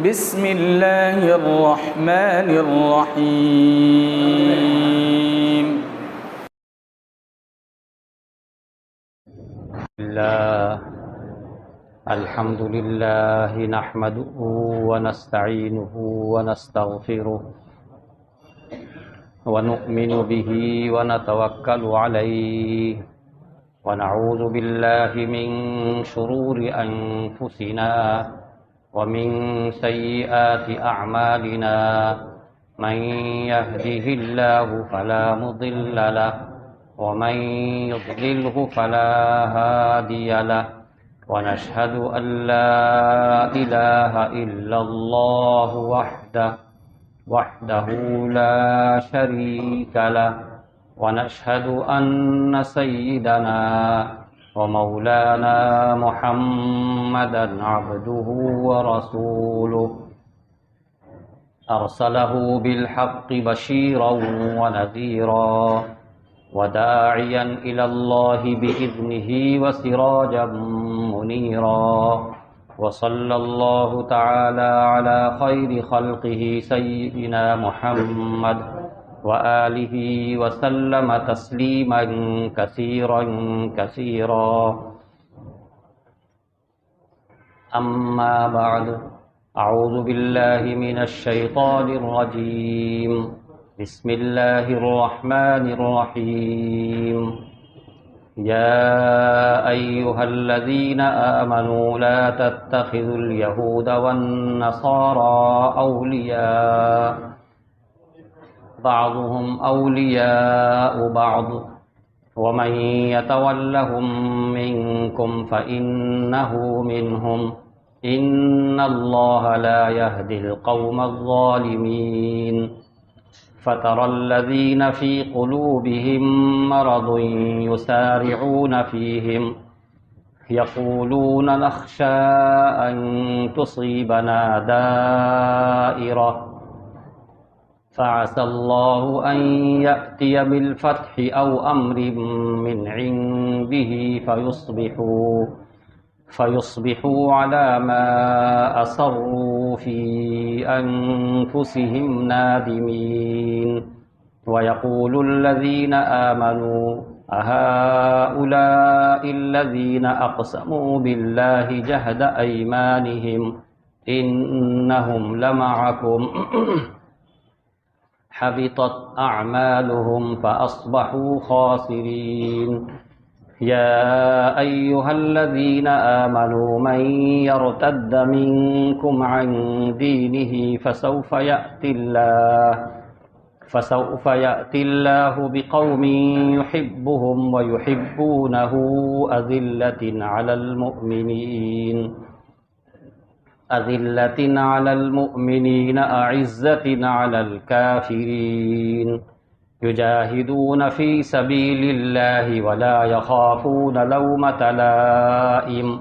بسم الله الرحمن الرحيم. الحمد لله نحمده ونستعينه ونستغفره ونؤمن به ونتوكل عليه ونعوذ بالله من شرور أنفسنا ومن سيئات أعمالنا من يهده الله فلا مضل له ومن يضلله فلا هادي له ونشهد أن لا إله إلا الله وحده لا شريك له ونشهد أن سيدنا ومولانا محمدا عبده ورسوله أرسله بالحق بشيرا ونذيرا وداعيا إلى الله بإذنه وسراجا منيرا وصلى الله تعالى على خير خلقه سيدنا محمد وآله وسلم تسليما كثيرا أما بعد أعوذ بالله من الشيطان الرجيم بسم الله الرحمن الرحيم يا أيها الذين آمنوا لا تتخذوا اليهود والنصارى أولياء بعضهم أولياء بعض ومن يتولهم منكم فإنه منهم إن الله لا يهدي القوم الظالمين فترى الذين في قلوبهم مرض يسارعون فيهم يقولون نخشى أن تصيبنا دائرة فعسى الله أن يأتي بالفتح أو أمر من عنده فيصبحوا على ما أصروا في أنفسهم نادمين ويقول الذين آمنوا أهؤلاء الذين أقسموا بالله جهد أيمانهم إنهم لمعكم حبطت أعمالهم فأصبحوا خاسرين يا أيها الذين آمنوا من يرتد منكم عن دينه فسوف يأتي الله بقوم يحبهم ويحبونه أذلة على المؤمنين أعزة على الكافرين يجاهدون في سبيل الله ولا يخافون لومة لائم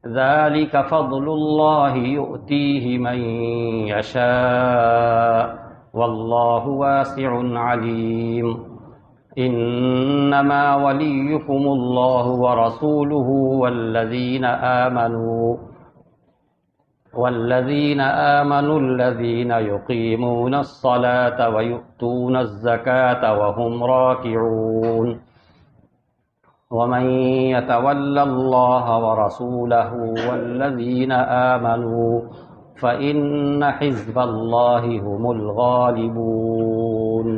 ذلك فضل الله يؤتيه من يشاء والله واسع عليم إنما وليكم الله ورسوله والذين آمنوا الذين يقيمون الصلاة ويؤتون الزكاة وهم راكعون ومن يتول الله ورسوله والذين آمنوا فإن حزب الله هم الغالبون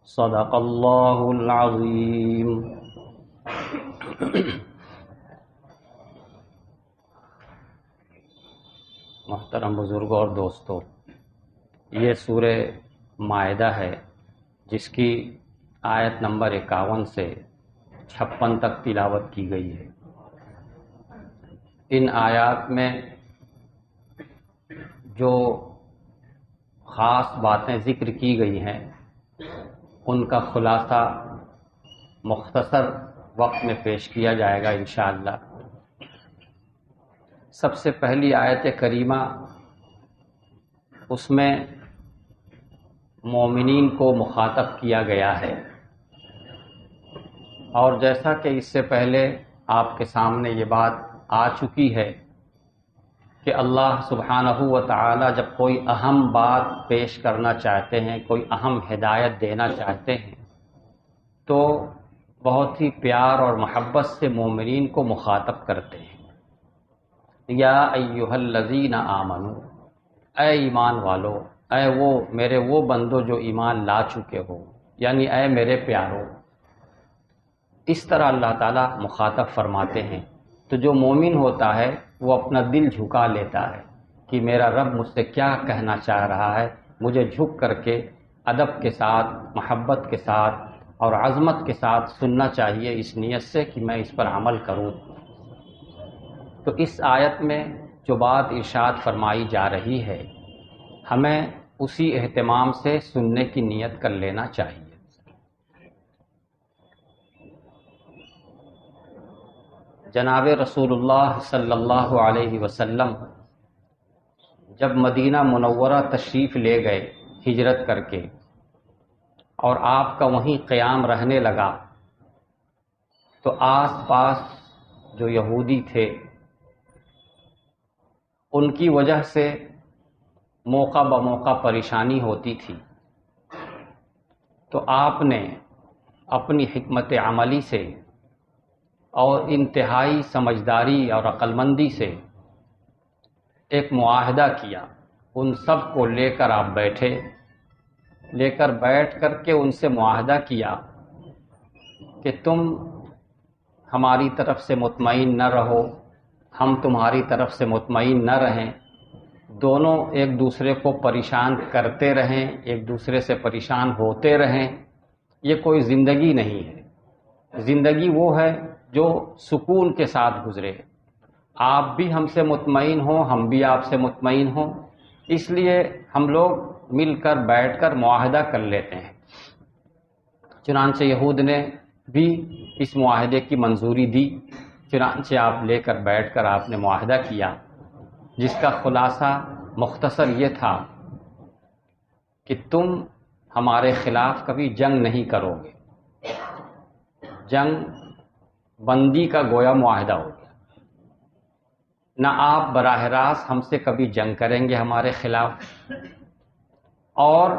صدق الله العظيم. محترم بزرگوں اور دوستو، یہ سورہ مائدہ ہے جس کی آیت نمبر 51 سے 56 تک تلاوت کی گئی ہے. ان آیات میں جو خاص باتیں ذکر کی گئی ہیں ان کا خلاصہ مختصر وقت میں پیش کیا جائے گا انشاءاللہ. سب سے پہلی آیت کریمہ، اس میں مومنین کو مخاطب کیا گیا ہے، اور جیسا کہ اس سے پہلے آپ کے سامنے یہ بات آ چکی ہے کہ اللہ سبحانہ و تعالی جب کوئی اہم بات پیش کرنا چاہتے ہیں، کوئی اہم ہدایت دینا چاہتے ہیں، تو بہت ہی پیار اور محبت سے مومنین کو مخاطب کرتے ہیں۔ یا ایھا الذین آمنو، اے ایمان والو، اے میرے وہ بندو جو ایمان لا چکے ہو، یعنی اے میرے پیارو، اس طرح اللہ تعالیٰ مخاطب فرماتے ہیں۔ تو جو مومن ہوتا ہے وہ اپنا دل جھکا لیتا ہے کہ میرا رب مجھ سے کیا کہنا چاہ رہا ہے، مجھے جھک کر کے ادب کے ساتھ، محبت کے ساتھ اور عظمت کے ساتھ سننا چاہیے، اس نیت سے کہ میں اس پر عمل کروں۔ تو اس آیت میں جو بات ارشاد فرمائی جا رہی ہے، ہمیں اسی اہتمام سے سننے کی نیت کر لینا چاہیے۔ جناب رسول اللہ صلی اللہ علیہ وسلم جب مدینہ منورہ تشریف لے گئے ہجرت کر کے، اور آپ کا وہیں قیام رہنے لگا، تو آس پاس جو یہودی تھے ان کی وجہ سے موقع بموقع پریشانی ہوتی تھی۔ تو آپ نے اپنی حکمت عملی سے اور انتہائی سمجھداری اور عقلمندی سے ایک معاہدہ کیا۔ ان سب کو لے کر آپ بیٹھے، بیٹھ کر کے ان سے معاہدہ کیا کہ تم ہماری طرف سے مطمئن نہ رہو، ہم تمہاری طرف سے مطمئن نہ رہیں، دونوں ایک دوسرے کو پریشان کرتے رہیں، ایک دوسرے سے پریشان ہوتے رہیں۔ یہ کوئی زندگی نہیں ہے۔ زندگی وہ ہے جو سکون کے ساتھ گزرے، آپ بھی ہم سے مطمئن ہوں، ہم بھی آپ سے مطمئن ہوں۔ اس لیے ہم لوگ مل کر بیٹھ کر معاہدہ کر لیتے ہیں۔ چنانچہ یہود نے بھی اس معاہدے کی منظوری دی، چنانچہ آپ لے کر بیٹھ کر آپ نے معاہدہ کیا، جس کا خلاصہ مختصر یہ تھا کہ تم ہمارے خلاف کبھی جنگ نہیں کرو گے۔ جنگ بندی کا گویا معاہدہ ہو گیا، نہ آپ براہ راست ہم سے کبھی جنگ کریں گے ہمارے خلاف۔ اور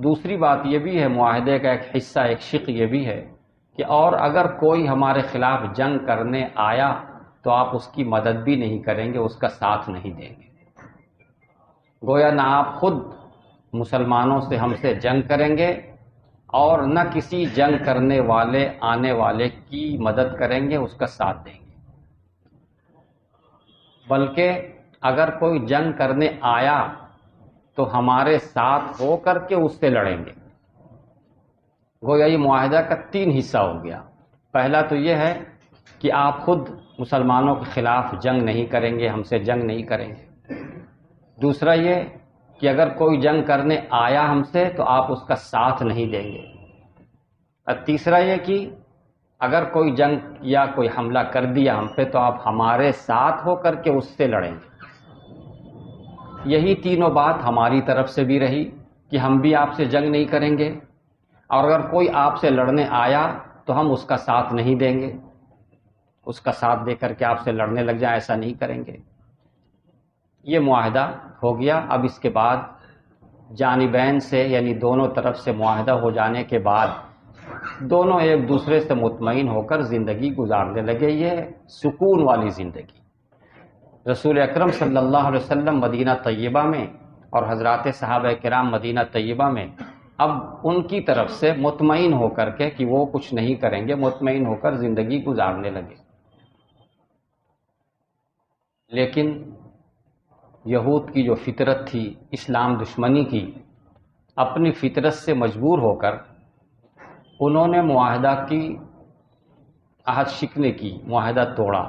دوسری بات یہ بھی ہے، معاہدے کا ایک حصہ، ایک شق یہ بھی ہے کہ اور اگر کوئی ہمارے خلاف جنگ کرنے آیا تو آپ اس کی مدد بھی نہیں کریں گے، اس کا ساتھ نہیں دیں گے۔ گویا نہ آپ خود مسلمانوں سے ہم سے جنگ کریں گے اور نہ کسی جنگ کرنے والے آنے والے کی مدد کریں گے، اس کا ساتھ دیں گے، بلکہ اگر کوئی جنگ کرنے آیا تو ہمارے ساتھ ہو کر کے اس سے لڑیں گے۔ گویا یہ معاہدہ کا 3 حصہ ہو گیا۔ پہلا تو یہ ہے کہ آپ خود مسلمانوں کے خلاف جنگ نہیں کریں گے، ہم سے جنگ نہیں کریں گے۔ دوسرا یہ کہ اگر کوئی جنگ کرنے آیا ہم سے تو آپ اس کا ساتھ نہیں دیں گے۔ اور تیسرا یہ کہ اگر کوئی جنگ یا کوئی حملہ کر دیا ہم پہ تو آپ ہمارے ساتھ ہو کر کے اس سے لڑیں گے۔ یہی تینوں بات ہماری طرف سے بھی رہی کہ ہم بھی آپ سے جنگ نہیں کریں گے، اور اگر کوئی آپ سے لڑنے آیا تو ہم اس کا ساتھ نہیں دیں گے، اس کا ساتھ دے کر کے آپ سے لڑنے لگ جائیں، ایسا نہیں کریں گے۔ یہ معاہدہ ہو گیا۔ اب اس کے بعد جانبین سے، یعنی دونوں طرف سے معاہدہ ہو جانے کے بعد دونوں ایک دوسرے سے مطمئن ہو کر زندگی گزارنے لگے، یہ سکون والی زندگی۔ رسول اکرم صلی اللہ علیہ وسلم مدینہ طیبہ میں اور حضرات صحابہ کرام مدینہ طیبہ میں اب ان کی طرف سے مطمئن ہو کر کے کہ وہ کچھ نہیں کریں گے، مطمئن ہو کر زندگی گزارنے لگے۔ لیکن یہود کی جو فطرت تھی اسلام دشمنی کی، اپنی فطرت سے مجبور ہو کر انہوں نے معاہدہ کی عہد شکنے کی، معاہدہ توڑا،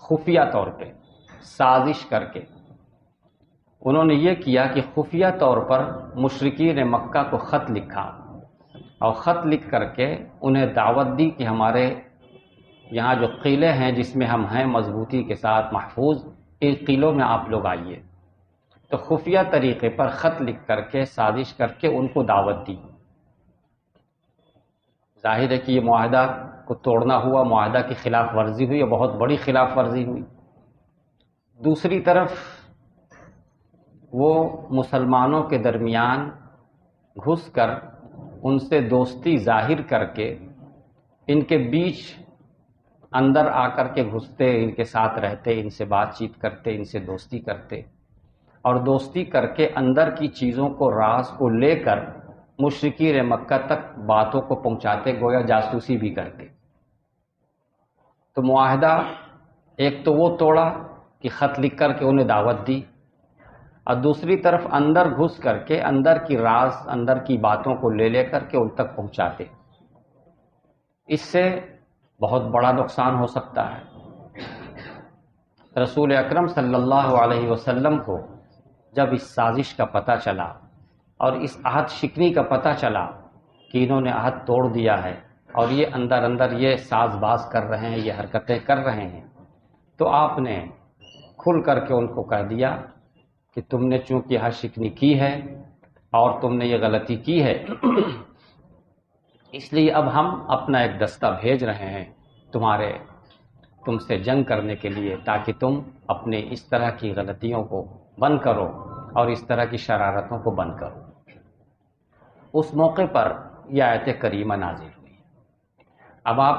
خفیہ طور پہ سازش کر کے۔ انہوں نے یہ کیا کہ خفیہ طور پر مشرکین مکہ کو خط لکھا، اور خط لکھ کر کے انہیں دعوت دی کہ ہمارے یہاں جو قلعے ہیں جس میں ہم ہیں مضبوطی کے ساتھ محفوظ، ان قلعوں میں آپ لوگ آئیے۔ تو خفیہ طریقے پر خط لکھ کر کے سازش کر کے ان کو دعوت دی۔ ظاہر ہے کہ یہ معاہدہ کو توڑنا ہوا، معاہدہ کی خلاف ورزی ہوئی، اور بہت بڑی خلاف ورزی ہوئی۔ دوسری طرف وہ مسلمانوں کے درمیان گھس کر ان سے دوستی ظاہر کر کے ان کے بیچ اندر آ کر کے گھستے، ان کے ساتھ رہتے، ان سے بات چیت کرتے، ان سے دوستی کرتے، اور دوستی کر کے اندر کی چیزوں کو، راز کو لے کر مشرکین مکہ تک باتوں کو پہنچاتے، گویا جاسوسی بھی کرتے۔ تو معاہدہ ایک تو وہ توڑا کہ خط لکھ کر کے انہیں دعوت دی، اور دوسری طرف اندر گھس کر کے اندر کی راز، اندر کی باتوں کو لے کر کے ان تک پہنچاتے۔ اس سے بہت بڑا نقصان ہو سکتا ہے۔ رسول اکرم صلی اللہ علیہ وسلم کو جب اس سازش کا پتہ چلا اور اس عہد شکنی کا پتہ چلا کہ انہوں نے عہد توڑ دیا ہے اور یہ اندر اندر یہ ساز باز کر رہے ہیں، یہ حرکتیں کر رہے ہیں، تو آپ نے کھل کر کے ان کو کہہ دیا کہ تم نے چونکہ عہد شکنی کی ہے اور تم نے یہ غلطی کی ہے، اس لیے اب ہم اپنا ایک دستہ بھیج رہے ہیں تم سے جنگ کرنے کے لیے، تاکہ تم اپنے اس طرح کی غلطیوں کو بند کرو اور اس طرح کی شرارتوں کو بند کرو۔ اس موقع پر یہ آیت کریمہ نازل ہوئی۔ اب آپ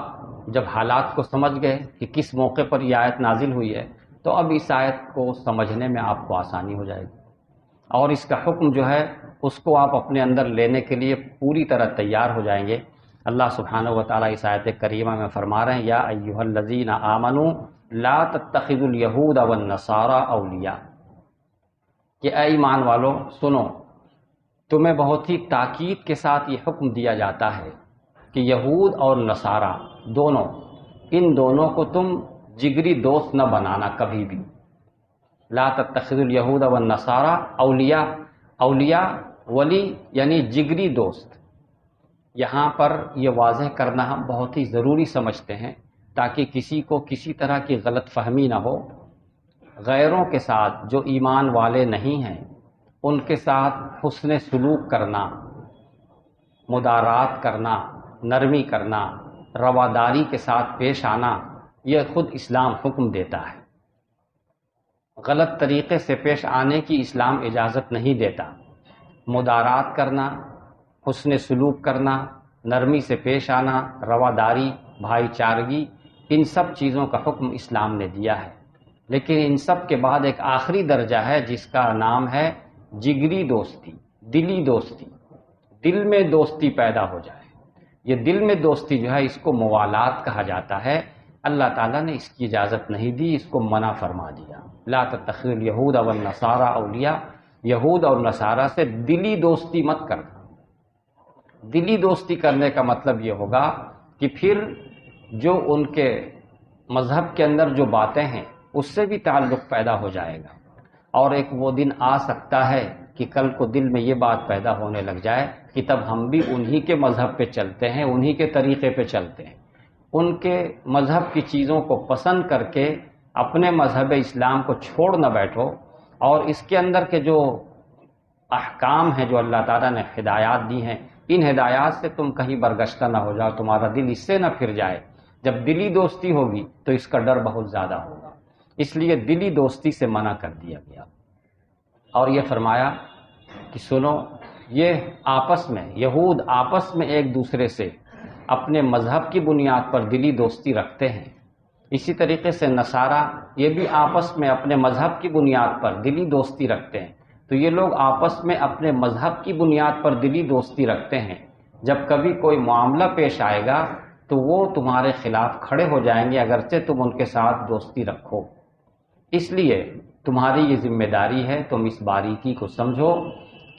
جب حالات کو سمجھ گئے کہ کس موقع پر یہ آیت نازل ہوئی ہے، تو اب اس آیت کو سمجھنے میں آپ کو آسانی ہو جائے گی، اور اس کا حکم جو ہے اس کو آپ اپنے اندر لینے کے لیے پوری طرح تیار ہو جائیں گے۔ اللہ سبحانہ و تعالیٰ اس آیت کریمہ میں فرما رہے ہیں، یا ایھا الذین آمنوا لا تتخذوا الیہود والنصارى اولیاء، کہ اے ایمان والو سنو، تمہیں بہت ہی تاکید کے ساتھ یہ حکم دیا جاتا ہے کہ یہود اور نصارہ دونوں، ان دونوں کو تم جگری دوست نہ بنانا کبھی بھی۔ لا تتخذوا الیہود والنصارى اولیاء، اولیاء ولی یعنی جگری دوست۔ یہاں پر یہ واضح کرنا ہم بہت ہی ضروری سمجھتے ہیں تاکہ کسی کو کسی طرح کی غلط فہمی نہ ہو۔ غیروں کے ساتھ جو ایمان والے نہیں ہیں ان کے ساتھ حسن سلوک کرنا، مدارات کرنا، نرمی کرنا، رواداری کے ساتھ پیش آنا، یہ خود اسلام حکم دیتا ہے۔ غلط طریقے سے پیش آنے کی اسلام اجازت نہیں دیتا۔ مدارات کرنا، حسن سلوک کرنا، نرمی سے پیش آنا، رواداری، بھائی چارگی، ان سب چیزوں کا حکم اسلام نے دیا ہے۔ لیکن ان سب کے بعد ایک آخری درجہ ہے جس کا نام ہے جگری دوستی، دلی دوستی، دل میں دوستی پیدا ہو جائے۔ یہ دل میں دوستی جو ہے اس کو موالات کہا جاتا ہے۔ اللہ تعالیٰ نے اس کی اجازت نہیں دی، اس کو منع فرما دیا۔ لا تتخذوا الیہود والنصارى اولیاء، یہود اور نصارہ سے دلی دوستی مت کرنا۔ دلی دوستی کرنے کا مطلب یہ ہوگا کہ پھر جو ان کے مذہب کے اندر جو باتیں ہیں اس سے بھی تعلق پیدا ہو جائے گا، اور ایک وہ دن آ سکتا ہے کہ کل کو دل میں یہ بات پیدا ہونے لگ جائے کہ تب ہم بھی انہی کے مذہب پہ چلتے ہیں، انہی کے طریقے پہ چلتے ہیں۔ ان کے مذہب کی چیزوں کو پسند کر کے اپنے مذہب اسلام کو چھوڑ نہ بیٹھو، اور اس کے اندر کے جو احکام ہیں جو اللہ تعالیٰ نے ہدایات دی ہیں، ان ہدایات سے تم کہیں برگشتہ نہ ہو جاؤ، تمہارا دل اس سے نہ پھر جائے۔ جب دلی دوستی ہوگی تو اس کا ڈر بہت زیادہ ہوگا، اس لیے دلی دوستی سے منع کر دیا گیا، اور یہ فرمایا کہ سنو، یہ آپس میں، یہود آپس میں ایک دوسرے سے اپنے مذہب کی بنیاد پر دلی دوستی رکھتے ہیں، اسی طریقے سے نصارہ یہ بھی آپس میں اپنے مذہب کی بنیاد پر دلی دوستی رکھتے ہیں۔ تو یہ لوگ آپس میں اپنے مذہب کی بنیاد پر دلی دوستی رکھتے ہیں، جب کبھی کوئی معاملہ پیش آئے گا تو وہ تمہارے خلاف کھڑے ہو جائیں گے اگرچہ تم ان کے ساتھ دوستی رکھو۔ اس لیے تمہاری یہ ذمہ داری ہے، تم اس باریکی کو سمجھو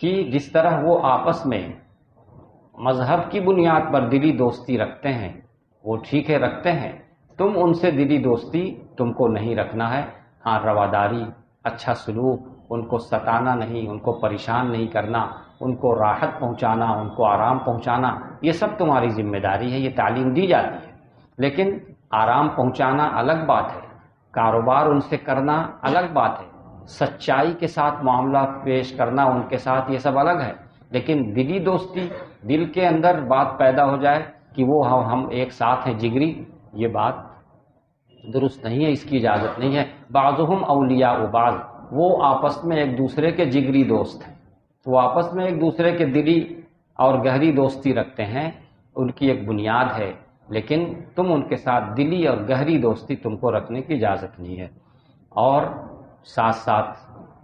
کہ جس طرح وہ آپس میں مذہب کی بنیاد پر دلی دوستی رکھتے ہیں وہ ٹھیک ہے، رکھتے ہیں، تم ان سے دلی دوستی تم کو نہیں رکھنا ہے۔ ہاں، رواداری، اچھا سلوک، ان کو ستانا نہیں، ان کو پریشان نہیں کرنا، ان کو راحت پہنچانا، ان کو آرام پہنچانا، یہ سب تمہاری ذمہ داری ہے، یہ تعلیم دی جاتی ہے۔ لیکن آرام پہنچانا الگ بات ہے، کاروبار ان سے کرنا الگ بات ہے، سچائی کے ساتھ معاملہ پیش کرنا ان کے ساتھ، یہ سب الگ ہے۔ لیکن دلی دوستی، دل کے اندر بات پیدا ہو جائے کہ وہ ہم ایک ساتھ ہیں، جگری، یہ بات درست نہیں ہے، اس کی اجازت نہیں ہے۔ بعضهم اولیاء بعض، وہ آپس میں ایک دوسرے کے جگری دوست ہیں، وہ آپس میں ایک دوسرے کے دلی اور گہری دوستی رکھتے ہیں، ان کی ایک بنیاد ہے، لیکن تم ان کے ساتھ دلی اور گہری دوستی تم کو رکھنے کی اجازت نہیں ہے۔ اور ساتھ ساتھ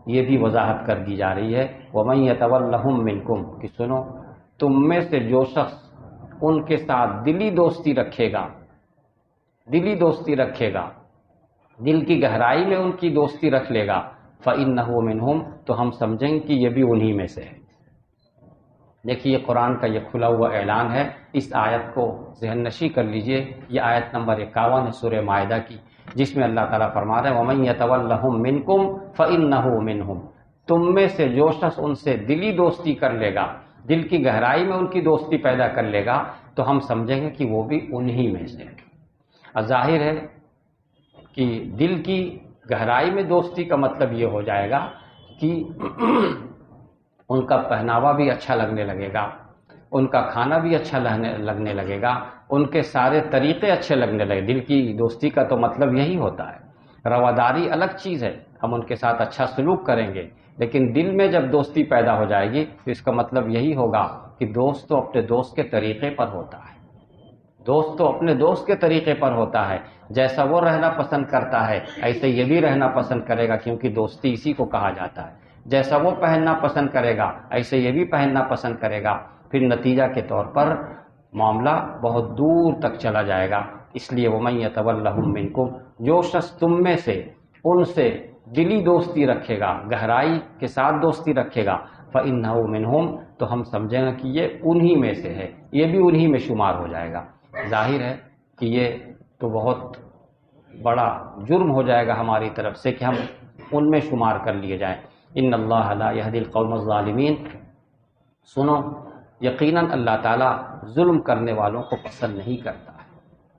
یہ بھی وضاحت کر دی جا رہی ہے وَمَن يَتَوَلَّهُم مِّنكُمْ کہ سنو تم میں سے جو شخص ان کے ساتھ دلی دوستی رکھے گا، دلی دوستی رکھے گا، دل کی گہرائی میں ان کی دوستی رکھ لے گا، فَإِنَّهُ مِنْهُمْ تو ہم سمجھیں کہ یہ بھی انہی میں سے ہے۔ دیکھیے قرآن کا یہ کھلا ہوا اعلان ہے، اس آیت کو ذہن نشی کر لیجئے، یہ آیت نمبر 51 ہے سورہ مائدہ کی، جس میں اللہ تعالیٰ فرما رہے ہیں وَمَن يَتَوَلَّهُم مِّنكُمْ فَإِنَّهُ مِنْهُمْ تم میں سے جو شخص ان سے دلی دوستی کر لے گا، دل کی گہرائی میں ان کی دوستی پیدا کر لے گا، تو ہم سمجھیں گے کہ وہ بھی انہی میں سے ہے۔ ظاہر ہے کہ دل کی گہرائی میں دوستی کا مطلب یہ ہو جائے گا کہ ان کا پہناوا بھی اچھا لگنے لگے گا، ان کا کھانا بھی اچھا لگنے لگے گا، ان کے سارے طریقے اچھے لگنے لگے۔ دل کی دوستی کا تو مطلب یہی ہوتا ہے۔ رواداری الگ چیز ہے، ہم ان کے ساتھ اچھا سلوک کریں گے، لیکن دل میں جب دوستی پیدا ہو جائے گی تو اس کا مطلب یہی ہوگا کہ دوست تو اپنے دوست کے طریقے پر ہوتا ہے، دوست تو اپنے دوست کے طریقے پر ہوتا ہے، جیسا وہ رہنا پسند کرتا ہے ایسے یہ بھی رہنا پسند کرے گا، کیونکہ دوستی اسی کو کہا جاتا ہے۔ جیسا وہ پہننا پسند کرے گا ایسے یہ بھی پہننا پسند کرے گا، پھر نتیجہ کے طور پر معاملہ بہت دور تک چلا جائے گا۔ اس لیے وَمَن يَتَوَلَّهُم مِّنكُمْ جو شخص تم میں سے ان سے دلی دوستی رکھے گا، گہرائی کے ساتھ دوستی رکھے گا، فَإِنَّهُ مِنْهُمْ تو ہم سمجھیں گے کہ یہ انہی میں سے ہے، یہ بھی انہی میں شمار ہو جائے گا۔ ظاہر ہے کہ یہ تو بہت بڑا جرم ہو جائے گا ہماری طرف سے کہ ہم ان میں شمار کر لیے جائیں۔ ان اللہ لا یہدی القوم الظالمین سنو یقیناً اللہ تعالیٰ ظلم کرنے والوں کو پسند نہیں کرتا ہے۔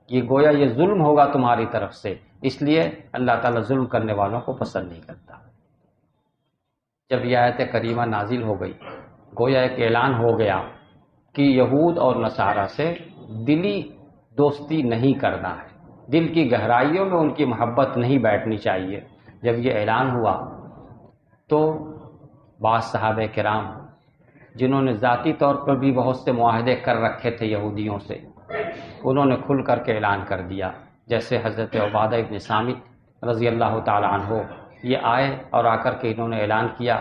یہ گویا یہ ظلم ہوگا تمہاری طرف سے، اس لیے اللہ تعالیٰ ظلم کرنے والوں کو پسند نہیں کرتا۔ جب یہ آیت کریمہ نازل ہو گئی، گویا ایک اعلان ہو گیا کہ یہود اور نصارہ سے دلی دوستی نہیں کرنا ہے، دل کی گہرائیوں میں ان کی محبت نہیں بیٹھنی چاہیے۔ جب یہ اعلان ہوا تو بعض صحابہ کرام جنہوں نے ذاتی طور پر بھی بہت سے معاہدے کر رکھے تھے یہودیوں سے، انہوں نے کھل کر کے اعلان کر دیا، جیسے حضرت عبادہ ابن صامت رضی اللہ تعالی عنہ یہ آئے اور آ کر کے انہوں نے اعلان کیا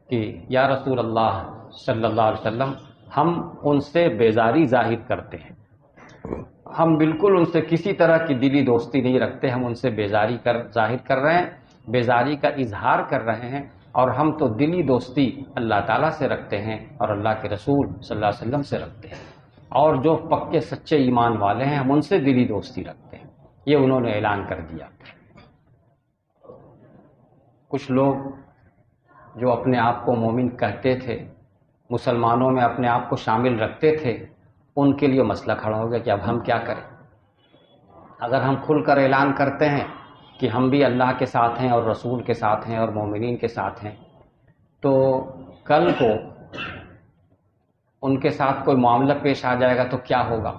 کہ یا رسول اللہ صلی اللہ علیہ وسلم ہم ان سے بیزاری ظاہر کرتے ہیں، ہم بالکل ان سے کسی طرح کی دلی دوستی نہیں رکھتے، ہم ان سے بیزاری ظاہر کر رہے ہیں، بیزاری کا اظہار کر رہے ہیں، اور ہم تو دلی دوستی اللہ تعالیٰ سے رکھتے ہیں اور اللہ کے رسول صلی اللہ علیہ وسلم سے رکھتے ہیں، اور جو پکے سچے ایمان والے ہیں ہم ان سے دلی دوستی رکھتے ہیں۔ یہ انہوں نے اعلان کر دیا۔ کچھ لوگ جو اپنے آپ کو مومن کہتے تھے، مسلمانوں میں اپنے آپ کو شامل رکھتے تھے، ان کے لیے مسئلہ کھڑا ہو گیا کہ اب ہم کیا کریں؟ اگر ہم کھل کر اعلان کرتے ہیں کہ ہم بھی اللہ کے ساتھ ہیں اور رسول کے ساتھ ہیں اور مومنین کے ساتھ ہیں، تو کل کو ان کے ساتھ کوئی معاملہ پیش آ جائے گا تو کیا ہوگا؟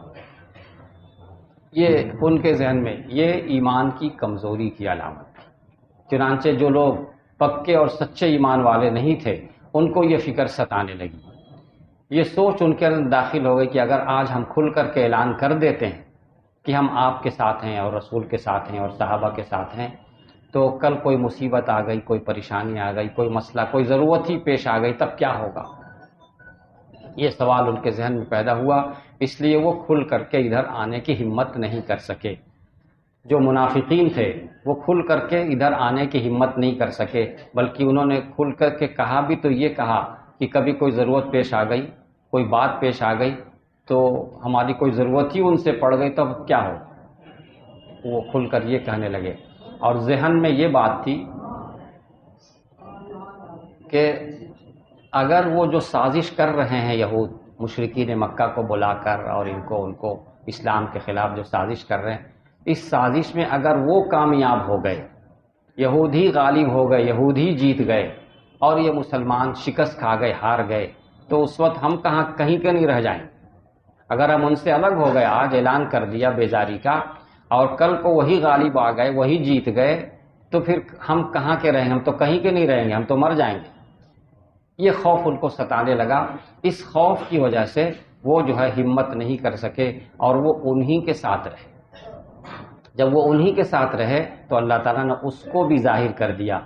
یہ ان کے ذہن میں یہ ایمان کی کمزوری کی علامت تھی۔ چنانچہ جو لوگ پکے اور سچے ایمان والے نہیں تھے ان کو یہ فکر ستانے لگی، یہ سوچ ان کے اندر داخل ہو گئی کہ اگر آج ہم کھل کر کے اعلان کر دیتے ہیں کہ ہم آپ کے ساتھ ہیں اور رسول کے ساتھ ہیں اور صحابہ کے ساتھ ہیں، تو کل کوئی مصیبت آ گئی، کوئی پریشانی آ گئی، کوئی مسئلہ، کوئی ضرورت ہی پیش آ گئی، تب کیا ہوگا؟ یہ سوال ان کے ذہن میں پیدا ہوا، اس لیے وہ کھل کر کے ادھر آنے کی ہمت نہیں کر سکے۔ جو منافقین تھے وہ کھل کر کے ادھر آنے کی ہمت نہیں کر سکے، بلکہ انہوں نے کھل کر کے کہا بھی تو یہ کہا کہ کبھی کوئی ضرورت پیش آ گئی، کوئی بات پیش آ گئی تو ہماری کوئی ضرورت ہی ان سے پڑ گئی تو اب کیا ہو؟ وہ کھل کر یہ کہنے لگے، اور ذہن میں یہ بات تھی کہ اگر وہ جو سازش کر رہے ہیں یہود، مشرکین مکہ کو بلا کر اور ان کو اسلام کے خلاف جو سازش کر رہے ہیں، اس سازش میں اگر وہ کامیاب ہو گئے، یہود ہی غالب ہو گئے، یہود ہی جیت گئے اور یہ مسلمان شکست کھا گئے، ہار گئے، تو اس وقت ہم کہیں کے نہیں رہ جائیں۔ اگر ہم ان سے الگ ہو گئے، آج اعلان کر دیا بیزاری کا، اور کل کو وہی غالب آ گئے، وہی جیت گئے، تو پھر ہم کہاں کے رہیں گے؟ ہم تو کہیں کے نہیں رہیں گے، ہم تو مر جائیں گے۔ یہ خوف ان کو ستانے لگا۔ اس خوف کی وجہ سے وہ جو ہے ہمت نہیں کر سکے اور وہ انہی کے ساتھ رہے۔ جب وہ انہی کے ساتھ رہے تو اللہ تعالیٰ نے اس کو بھی ظاہر کر دیا۔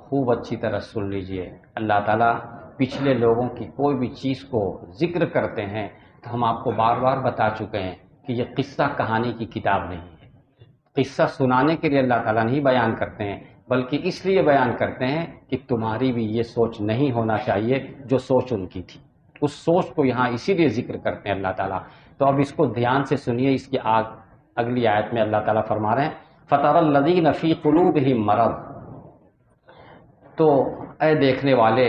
خوب اچھی طرح سن لیجئے، اللہ تعالیٰ پچھلے لوگوں کی کوئی بھی چیز کو ذکر کرتے ہیں تو ہم آپ کو بار بار بتا چکے ہیں کہ یہ قصہ کہانی کی کتاب نہیں ہے۔ قصہ سنانے کے لیے اللہ تعالیٰ نہیں بیان کرتے ہیں، بلکہ اس لیے بیان کرتے ہیں کہ تمہاری بھی یہ سوچ نہیں ہونا چاہیے جو سوچ ان کی تھی۔ اس سوچ کو یہاں اسی لیے ذکر کرتے ہیں اللہ تعالیٰ۔ تو اب اس کو دھیان سے سنیے، اس کی اگلی آیت میں اللہ تعالیٰ فرما رہے ہیں فَتَرَى الَّذِينَ فِي قُلُوبِهِم مَرَضٌ۔ تو اے دیکھنے والے،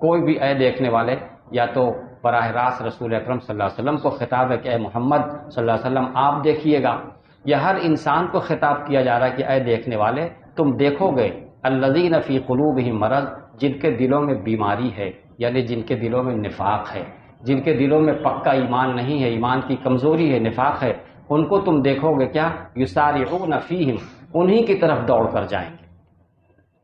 کوئی بھی اے دیکھنے والے، یا تو براہ راست رسول اکرم صلی اللہ علیہ وسلم کو خطاب ہے کہ اے محمد صلی اللہ علیہ وسلم آپ دیکھیے گا، یا ہر انسان کو خطاب کیا جا رہا ہے کہ اے دیکھنے والے تم دیکھو گے الذین فی قلوبہم مرض، جن کے دلوں میں بیماری ہے، یعنی جن کے دلوں میں نفاق ہے، جن کے دلوں میں پکا ایمان نہیں ہے، ایمان کی کمزوری ہے، نفاق ہے، ان کو تم دیکھو گے کیا یسارعون فیہم، انہی کی طرف دوڑ کر جائیں گے۔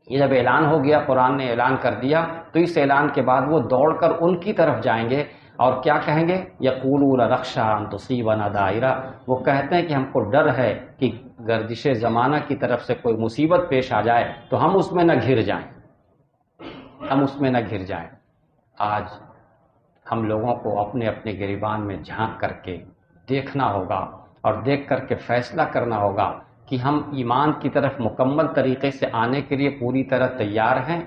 یہ جب اعلان ہو گیا، قرآن نے اعلان کر دیا، تو اس اعلان کے بعد وہ دوڑ کر ان کی طرف جائیں گے اور کیا کہیں گے یقولون نخشی ان تصیبنا دائرہ، وہ کہتے ہیں کہ ہم کو ڈر ہے کہ گردش زمانہ کی طرف سے کوئی مصیبت پیش آ جائے تو ہم اس میں نہ گھر جائیں، ہم اس میں نہ گھر جائیں۔ آج ہم لوگوں کو اپنے اپنے گریبان میں جھانک کر کے دیکھنا ہوگا اور دیکھ کر کے فیصلہ کرنا ہوگا کہ ہم ایمان کی طرف مکمل طریقے سے آنے کے لیے پوری طرح تیار ہیں،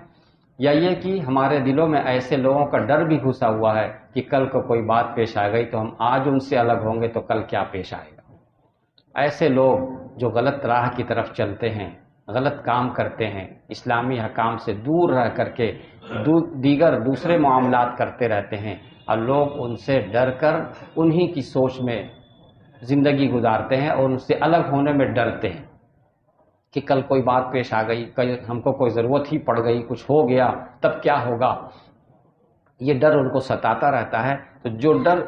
یا یہ کہ ہمارے دلوں میں ایسے لوگوں کا ڈر بھی گھسا ہوا ہے کہ کل کو کوئی بات پیش آ گئی تو ہم آج ان سے الگ ہوں گے تو کل کیا پیش آئے گا۔ ایسے لوگ جو غلط راہ کی طرف چلتے ہیں، غلط کام کرتے ہیں، اسلامی حکام سے دور رہ کر کے دیگر دوسرے معاملات کرتے رہتے ہیں، اور لوگ ان سے ڈر کر انہی کی سوچ میں زندگی گزارتے ہیں اور ان سے الگ ہونے میں ڈرتے ہیں کہ کل کوئی بات پیش آ گئی، کل ہم کو کوئی ضرورت ہی پڑ گئی، کچھ ہو گیا تب کیا ہوگا، یہ ڈر ان کو ستاتا رہتا ہے۔ تو جو ڈر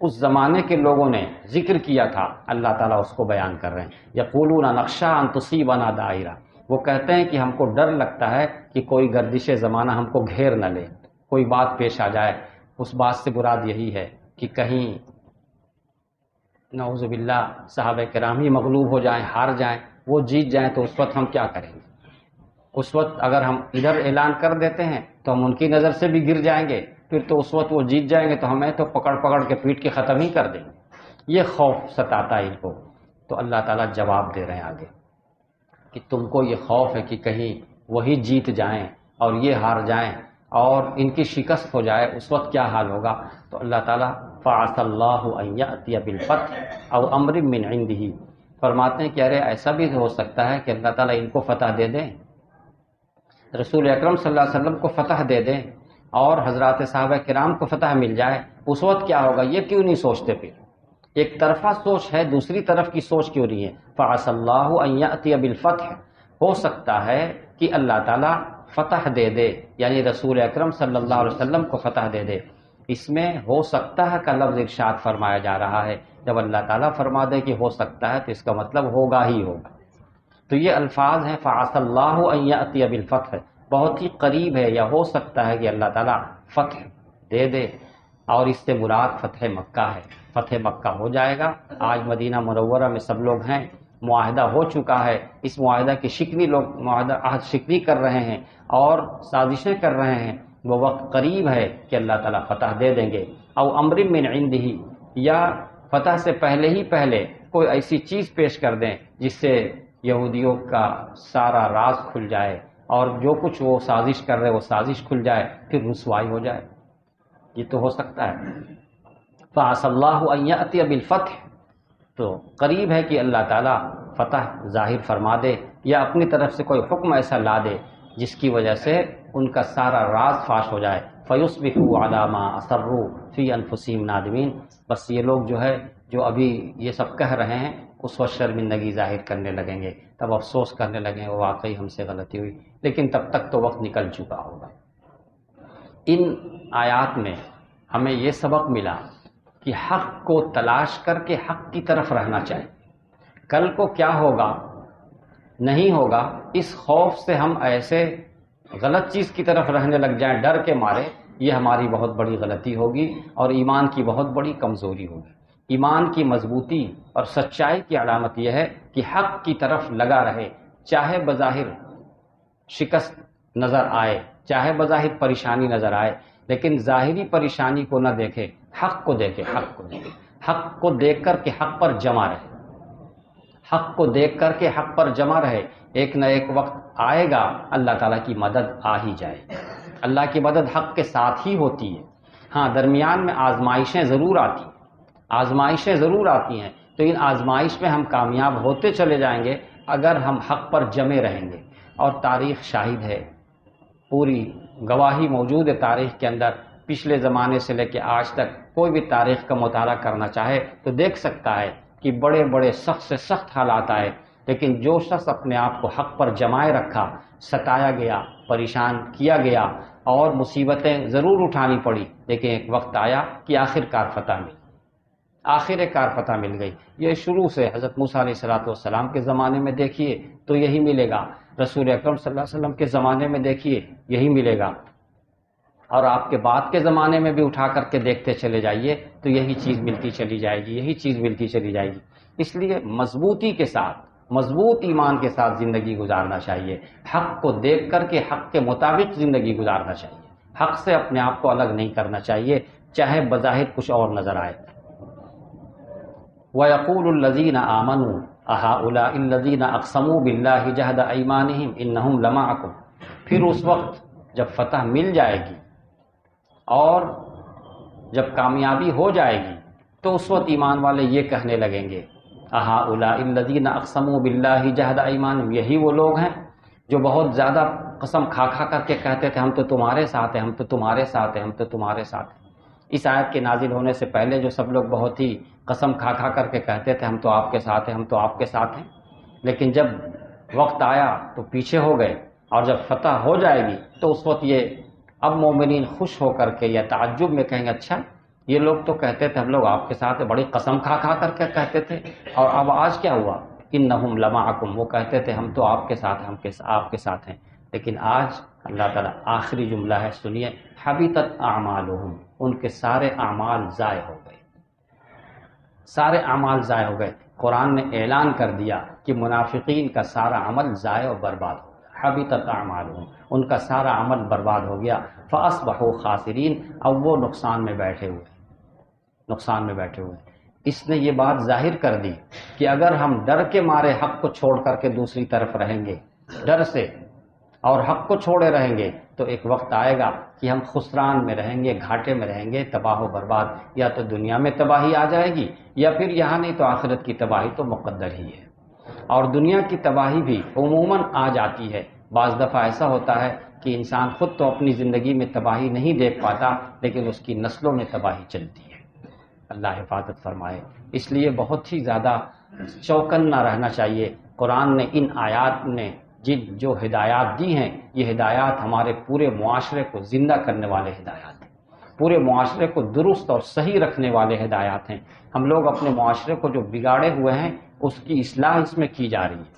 اس زمانے کے لوگوں نے ذکر کیا تھا، اللہ تعالیٰ اس کو بیان کر رہے ہیں یقولون نخشی ان تصیبنا دائرہ، وہ کہتے ہیں کہ ہم کو ڈر لگتا ہے کہ کوئی گردش زمانہ ہم کو گھیر نہ لے، کوئی بات پیش آ جائے۔ اس بات سے مراد یہی ہے کہ کہیں نعوذ باللہ صحابہ کرام ہی مغلوب ہو جائیں، ہار جائیں، وہ جیت جائیں، تو اس وقت ہم کیا کریں گے؟ اس وقت اگر ہم ادھر اعلان کر دیتے ہیں تو ہم ان کی نظر سے بھی گر جائیں گے، پھر تو اس وقت وہ جیت جائیں گے تو ہمیں تو پکڑ پکڑ کے پیٹ کے ختم ہی کر دیں گے۔ یہ خوف ستاتا ہے ان کو۔ تو اللہ تعالیٰ جواب دے رہے ہیں آگے کہ تم کو یہ خوف ہے کہ کہیں وہی جیت جائیں اور یہ ہار جائیں اور ان کی شکست ہو جائے، اس وقت کیا حال ہوگا؟ تو اللہ تعالیٰ فَعَسَى اللَّهُ أَن يَأْتِيَ بِالْفَتْحِ أَوْ أَمْرٍ مِّنْ عِنْدِهِ، فرماتے ہیں کہ ارے ایسا بھی ہو سکتا ہے کہ اللہ تعالیٰ ان کو فتح دے دیں، رسول اکرم صلی اللہ علیہ وسلم کو فتح دے دیں اور حضرات صحابہ کرام کو فتح مل جائے، اس وقت کیا ہوگا؟ یہ کیوں نہیں سوچتے؟ پھر ایک طرفہ سوچ ہے، دوسری طرف کی سوچ کیوں نہیں ہے؟ فَعَسَى اللَّهُ أَن يَأْتِيَ بِالْفَتْحِ، ہو سکتا ہے کہ اللہ تعالیٰ فتح دے دے، یعنی رسول اکرم صلی اللہ علیہ وسلم کو فتح دے دے۔ اس میں ہو سکتا ہے کا لفظ ارشاد فرمایا جا رہا ہے۔ جب اللہ تعالیٰ فرما دے کہ ہو سکتا ہے تو اس کا مطلب ہوگا ہی ہوگا۔ تو یہ الفاظ ہیں فَعَسَى اللَّهُ أَن يَأْتِيَ بِالْفَتْحِ، بہت ہی قریب ہے یا ہو سکتا ہے کہ اللہ تعالیٰ فتح دے دے، اور اس سے مراد فتح مکہ ہے۔ فتح مکہ ہو جائے گا۔ آج مدینہ منورہ میں سب لوگ ہیں، معاہدہ ہو چکا ہے، اس معاہدہ کی شکنی لوگ معاہدہ عہد شکنی کر رہے ہیں اور سازشیں کر رہے ہیں۔ وہ وقت قریب ہے کہ اللہ تعالیٰ فتح دے دیں گے۔ او امر من عنده، یا فتح سے پہلے ہی پہلے کوئی ایسی چیز پیش کر دیں جس سے یہودیوں کا سارا راز کھل جائے اور جو کچھ وہ سازش کر رہے وہ سازش کھل جائے، پھر رسوائی ہو جائے۔ یہ تو ہو سکتا ہے۔ فَعَسَى اللَّهُ أَن يَأْتِيَ بِالْفَتْحِ، تو قریب ہے کہ اللہ تعالیٰ فتح ظاہر فرما دے یا اپنی طرف سے کوئی حکم ایسا لا دے جس کی وجہ سے ان کا سارا راز فاش ہو جائے۔ فَيُصْبِحُوا عَلَىٰ مَا أَسَرُّوا فِي أَنفُسِهِمْ نَادِمِينَ، بس یہ لوگ جو ہے جو ابھی یہ سب کہہ رہے ہیں اس وقت شرمندگی ظاہر کرنے لگیں گے، تب افسوس کرنے لگیں وہ واقعی ہم سے غلطی ہوئی، لیکن تب تک تو وقت نکل چکا ہوگا۔ ان آیات میں ہمیں یہ سبق ملا کہ حق کو تلاش کر کے حق کی طرف رہنا چاہیے۔ کل کو کیا ہوگا نہیں ہوگا، اس خوف سے ہم ایسے غلط چیز کی طرف رہنے لگ جائیں ڈر کے مارے، یہ ہماری بہت بڑی غلطی ہوگی اور ایمان کی بہت بڑی کمزوری ہوگی۔ ایمان کی مضبوطی اور سچائی کی علامت یہ ہے کہ حق کی طرف لگا رہے، چاہے بظاہر شکست نظر آئے، چاہے بظاہر پریشانی نظر آئے، لیکن ظاہری پریشانی کو نہ دیکھے، حق کو دیکھے، حق کو دیکھے، حق کو دیکھ کر کے حق پر جمع رہے، حق کو دیکھ کر کے حق پر جمع رہے۔ ایک نہ ایک وقت آئے گا اللہ تعالیٰ کی مدد آ ہی جائے گی۔ اللہ کی مدد حق کے ساتھ ہی ہوتی ہے۔ ہاں درمیان میں آزمائشیں ضرور آتی ہیں، آزمائشیں ضرور آتی ہیں، تو ان آزمائش میں ہم کامیاب ہوتے چلے جائیں گے اگر ہم حق پر جمے رہیں گے۔ اور تاریخ شاہد ہے، پوری گواہی موجود ہے تاریخ کے اندر، پچھلے زمانے سے لے کے آج تک کوئی بھی تاریخ کا مطالعہ کرنا چاہے تو دیکھ سکتا ہے کہ بڑے بڑے سخت سے سخت حالات آئے، لیکن جو شخص اپنے آپ کو حق پر جمائے رکھا، ستایا گیا، پریشان کیا گیا اور مصیبتیں ضرور اٹھانی پڑی، لیکن ایک وقت آیا کہ آخر کار فتح ملی، آخر کار فتح مل گئی۔ یہ شروع سے حضرت موسیٰ علیہ السلام کے زمانے میں دیکھیے تو یہی ملے گا، رسول اکرم صلی اللہ علیہ وسلم کے زمانے میں دیکھیے یہی ملے گا، اور آپ کے بعد کے زمانے میں بھی اٹھا کر کے دیکھتے چلے جائیے تو یہی چیز ملتی چلی جائے گی، یہی چیز ملتی چلی جائے گی۔ اس لیے مضبوطی کے ساتھ، مضبوط ایمان کے ساتھ زندگی گزارنا چاہیے، حق کو دیکھ کر کے حق کے مطابق زندگی گزارنا چاہیے، حق سے اپنے آپ کو الگ نہیں کرنا چاہیے، چاہے بظاہر کچھ اور نظر آئے۔ وَيَقُولُ الَّذِينَ آمَنُوا أَهَؤُلَاءِ الَّذِينَ أَقْسَمُوا بِاللَّهِ جَهْدَ أَيْمَانِهِمْ إِنَّهُمْ لَمَعَكُمْ، پھر اس وقت جب فتح مل جائے گی اور جب کامیابی ہو جائے گی تو اس وقت ایمان والے یہ کہنے لگیں گے، أَهَؤُلَاءِ الَّذِينَ أَقْسَمُوا بِاللَّهِ جَهْدَ أَيْمَانِهِمْ، یہی وہ لوگ ہیں جو بہت زیادہ قسم کھا کھا کر کے کہتے تھے ہم تو تمہارے ساتھ ہیں، ہم تو تمہارے ساتھ ہیں، ہم تو تمہارے ساتھ ہیں۔ اس آیت کے نازل ہونے سے پہلے جو سب لوگ بہت ہی قسم کھا کھا کر کے کہتے تھے ہم تو آپ کے ساتھ ہیں، ہم تو آپ کے ساتھ ہیں، لیکن جب وقت آیا تو پیچھے ہو گئے، اور جب فتح ہو جائے گی تو اس وقت یہ اب مومنین خوش ہو کر کے یا تعجب میں کہیں گے اچھا یہ لوگ تو کہتے تھے ہم لوگ آپ کے ساتھ ہیں، بڑی قسم کھا کھا کر کے کہتے تھے، اور اب آج کیا ہوا، انہم لمعکم، وہ کہتے تھے ہم تو آپ کے ساتھ ہیں، آپ کے ساتھ ہیں، لیکن آج اللہ تعالیٰ آخری جملہ ہے سنیے، حبطت اعمالہم، ان کے سارے اعمال ضائع ہو گئے، سارے اعمال ضائع ہو گئے۔ قرآن نے اعلان کر دیا کہ منافقین کا سارا عمل ضائع و برباد ہو گیا، حبطت اعمالہم، ان کا سارا عمل برباد ہو گیا، فاصبحوا خاسرین، اب وہ نقصان میں بیٹھے ہوئے، نقصان میں بیٹھے ہوئے۔ اس نے یہ بات ظاہر کر دی کہ اگر ہم ڈر کے مارے حق کو چھوڑ کر کے دوسری طرف رہیں گے، ڈر سے، اور حق کو چھوڑے رہیں گے تو ایک وقت آئے گا کہ ہم خسران میں رہیں گے، گھاٹے میں رہیں گے، تباہ و برباد، یا تو دنیا میں تباہی آ جائے گی یا پھر یہاں نہیں تو آخرت کی تباہی تو مقدر ہی ہے۔ اور دنیا کی تباہی بھی عموماً آ جاتی ہے، بعض دفعہ ایسا ہوتا ہے کہ انسان خود تو اپنی زندگی میں تباہی نہیں دیکھ پاتا لیکن اس کی نسلوں میں تباہی چلتی ہے، اللہ حفاظت فرمائے۔ اس لیے بہت ہی زیادہ چوکنا رہنا چاہیے۔ قرآن نے ان آیات نے جو ہدایات دی ہیں، یہ ہدایات ہمارے پورے معاشرے کو زندہ کرنے والے ہدایات ہیں، پورے معاشرے کو درست اور صحیح رکھنے والے ہدایات ہیں۔ ہم لوگ اپنے معاشرے کو جو بگاڑے ہوئے ہیں اس کی اصلاح اس میں کی جا رہی ہے۔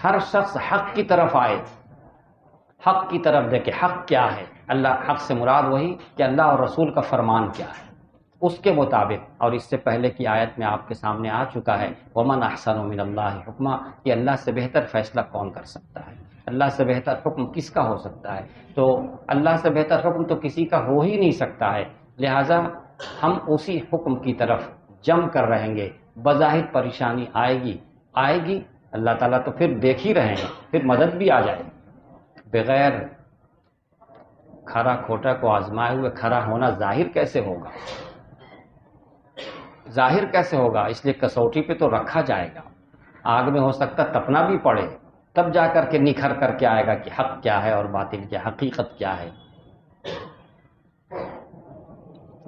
ہر شخص حق کی طرف آئے، حق کی طرف دیکھے، حق کیا ہے، اللہ، حق سے مراد وہی کہ اللہ اور رسول کا فرمان کیا ہے، اس کے مطابق۔ اور اس سے پہلے کی آیت میں آپ کے سامنے آ چکا ہے، وَمَنْ أَحْسَنُ مِنَ اللَّهِ حُکْمًا، کہ اللہ سے بہتر فیصلہ کون کر سکتا ہے، اللہ سے بہتر حکم کس کا ہو سکتا ہے، تو اللہ سے بہتر حکم تو کسی کا ہو ہی نہیں سکتا ہے، لہٰذا ہم اسی حکم کی طرف جم کر رہیں گے۔ بظاہر پریشانی آئے گی، اللہ تعالیٰ تو پھر دیکھ ہی رہے ہیں، پھر مدد بھی آ جائے گی۔ بغیر کھرا کھوٹا کو آزمائے ہوئے کھرا ہونا ظاہر کیسے ہوگا، ظاہر کیسے ہوگا، اس لیے کسوٹی پہ تو رکھا جائے گا، آگ میں ہو سکتا تپنا بھی پڑے، تب جا کر کے نکھر کر کے آئے گا کہ حق کیا ہے اور باطل کیا، حقیقت کیا ہے۔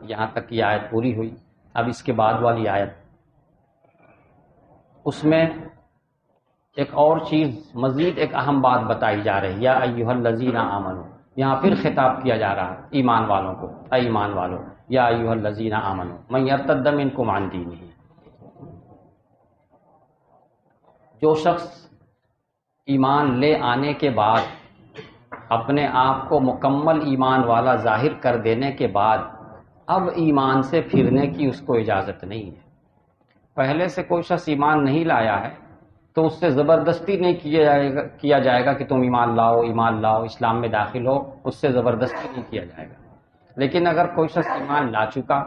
یہاں تک یہ آیت پوری ہوئی۔ اب اس کے بعد والی آیت، اس میں ایک اور چیز، مزید ایک اہم بات بتائی جا رہی ہے، یا ایھا الذین آمنوا، یہاں پھر خطاب کیا جا رہا ہے ایمان والوں کو، اے ایمان والوں، یا ایھا الذین آمنوا من یرتد منکم عن دینہ، جو شخص ایمان لے آنے کے بعد، اپنے آپ کو مکمل ایمان والا ظاہر کر دینے کے بعد، اب ایمان سے پھرنے کی اس کو اجازت نہیں ہے۔ پہلے سے کوئی شخص ایمان نہیں لایا ہے تو اس سے زبردستی نہیں کیا جائے گا کہ تم ایمان لاؤ، اسلام میں داخل ہو، اس سے زبردستی نہیں کیا جائے گا۔ لیکن اگر کوئی شخص ایمان لا چکا،